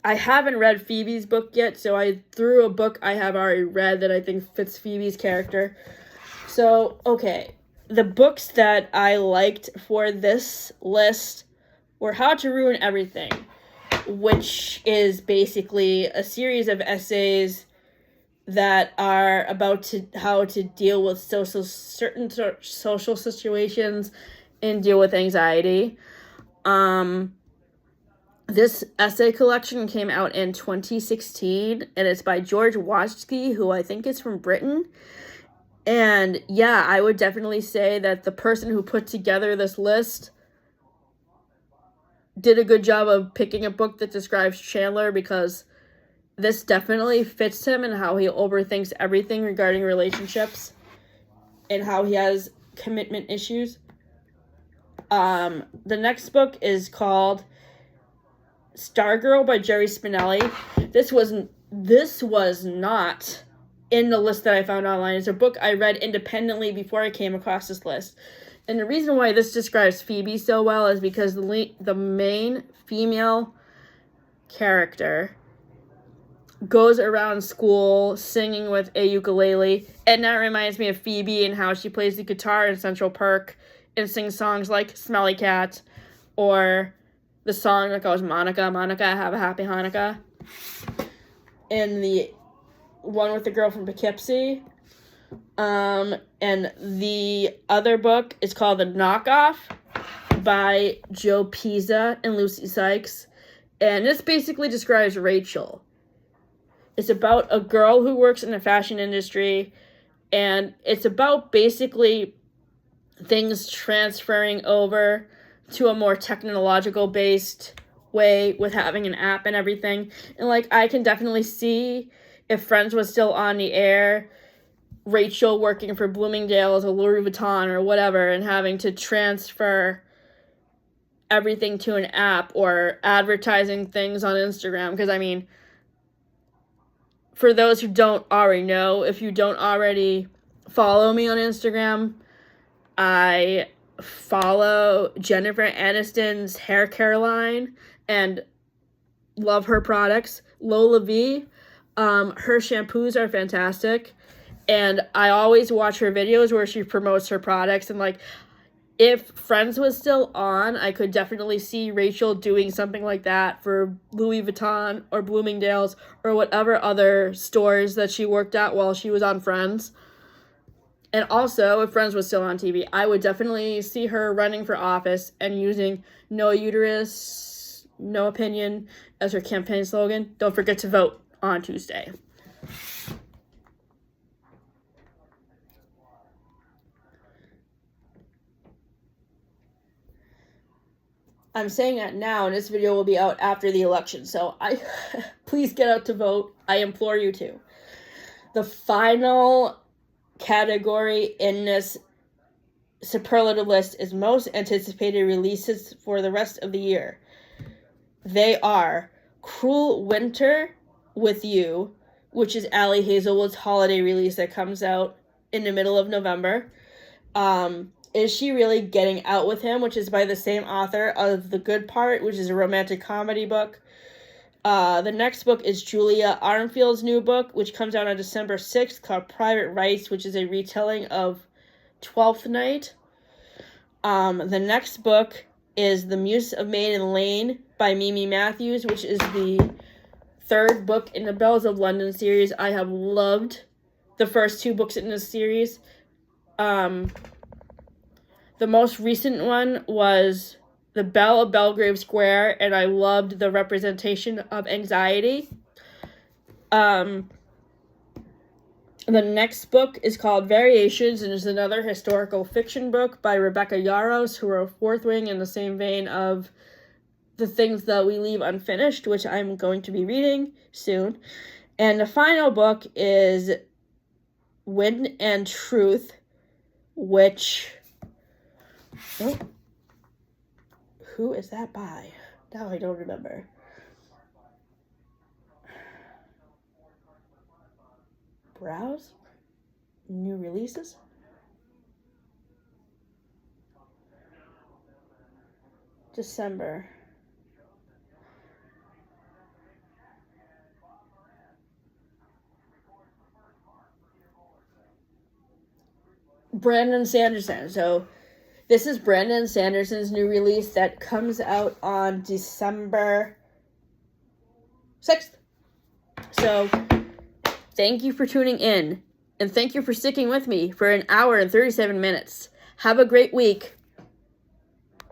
I haven't read Phoebe's book yet, so I threw a book I have already read that I think fits Phoebe's character. So, okay, the books that I liked for this list were How to Ruin Everything, which is basically a series of essays that are about how to deal with certain social situations and deal with anxiety. This essay collection came out in 2016, and it's by George Wojcicki, who I think is from Britain. And yeah, I would definitely say that the person who put together this list did a good job of picking a book that describes Chandler, because this definitely fits him and how he overthinks everything regarding relationships and how he has commitment issues. The next book is called Stargirl by Jerry Spinelli. This was not in the list that I found online. It's a book I read independently before I came across this list. And the reason why this describes Phoebe so well is because the main female character goes around school singing with a ukulele, and that reminds me of Phoebe and how she plays the guitar in Central Perk and sings songs like Smelly Cat, or the song that goes, Monica, Monica, have a happy Hanukkah, and the one with the girl from Poughkeepsie. And the other book is called The Knockoff by Joe Pisa and Lucy Sykes, and this basically describes Rachel. It's about a girl who works in the fashion industry, and it's about basically things transferring over to a more technological-based way with having an app and everything. And, I can definitely see if Friends was still on the air, Rachel working for Bloomingdale's or Louis Vuitton or whatever and having to transfer everything to an app or advertising things on Instagram. Because, for those who don't already know, if you don't already follow me on Instagram, I follow Jennifer Aniston's hair care line and love her products. Lola V. Her shampoos are fantastic. And I always watch her videos where she promotes her products. And, like, if Friends was still on, I could definitely see Rachel doing something like that for Louis Vuitton or Bloomingdale's or whatever other stores that she worked at while she was on Friends. And also, if Friends was still on TV, I would definitely see her running for office and using "No uterus, no opinion" as her campaign slogan. Don't forget to vote on Tuesday. I'm saying that now, and this video will be out after the election, so please get out to vote. I implore you to. The final category in this superlative list is most anticipated releases for the rest of the year. They are Cruel Winter with You, which is Allie Hazelwood's holiday release that comes out in the middle of November. Is She Really Getting Out With Him, which is by the same author of The Good Part, which is a romantic comedy book. The next book is Julia Armfield's new book, which comes out on December 6th, called Private Rights, which is a retelling of Twelfth Night. The next book is The Muse of Maiden Lane by Mimi Matthews, which is the third book in the Bells of London series. I have loved the first two books in this series. The most recent one was The Belle of Belgrave Square, and I loved the representation of anxiety. The next book is called Variations, and is another historical fiction book by Rebecca Yarros, who wrote Fourth Wing in the same vein of The Things That We Leave Unfinished, which I'm going to be reading soon. And the final book is Wind and Truth, which... Oh, who is that by? Now I don't remember. Browse? New releases? December. Brandon Sanderson. So this is Brandon Sanderson's new release that comes out on December 6th. So thank you for tuning in, and thank you for sticking with me for an hour and 37 minutes. Have a great week.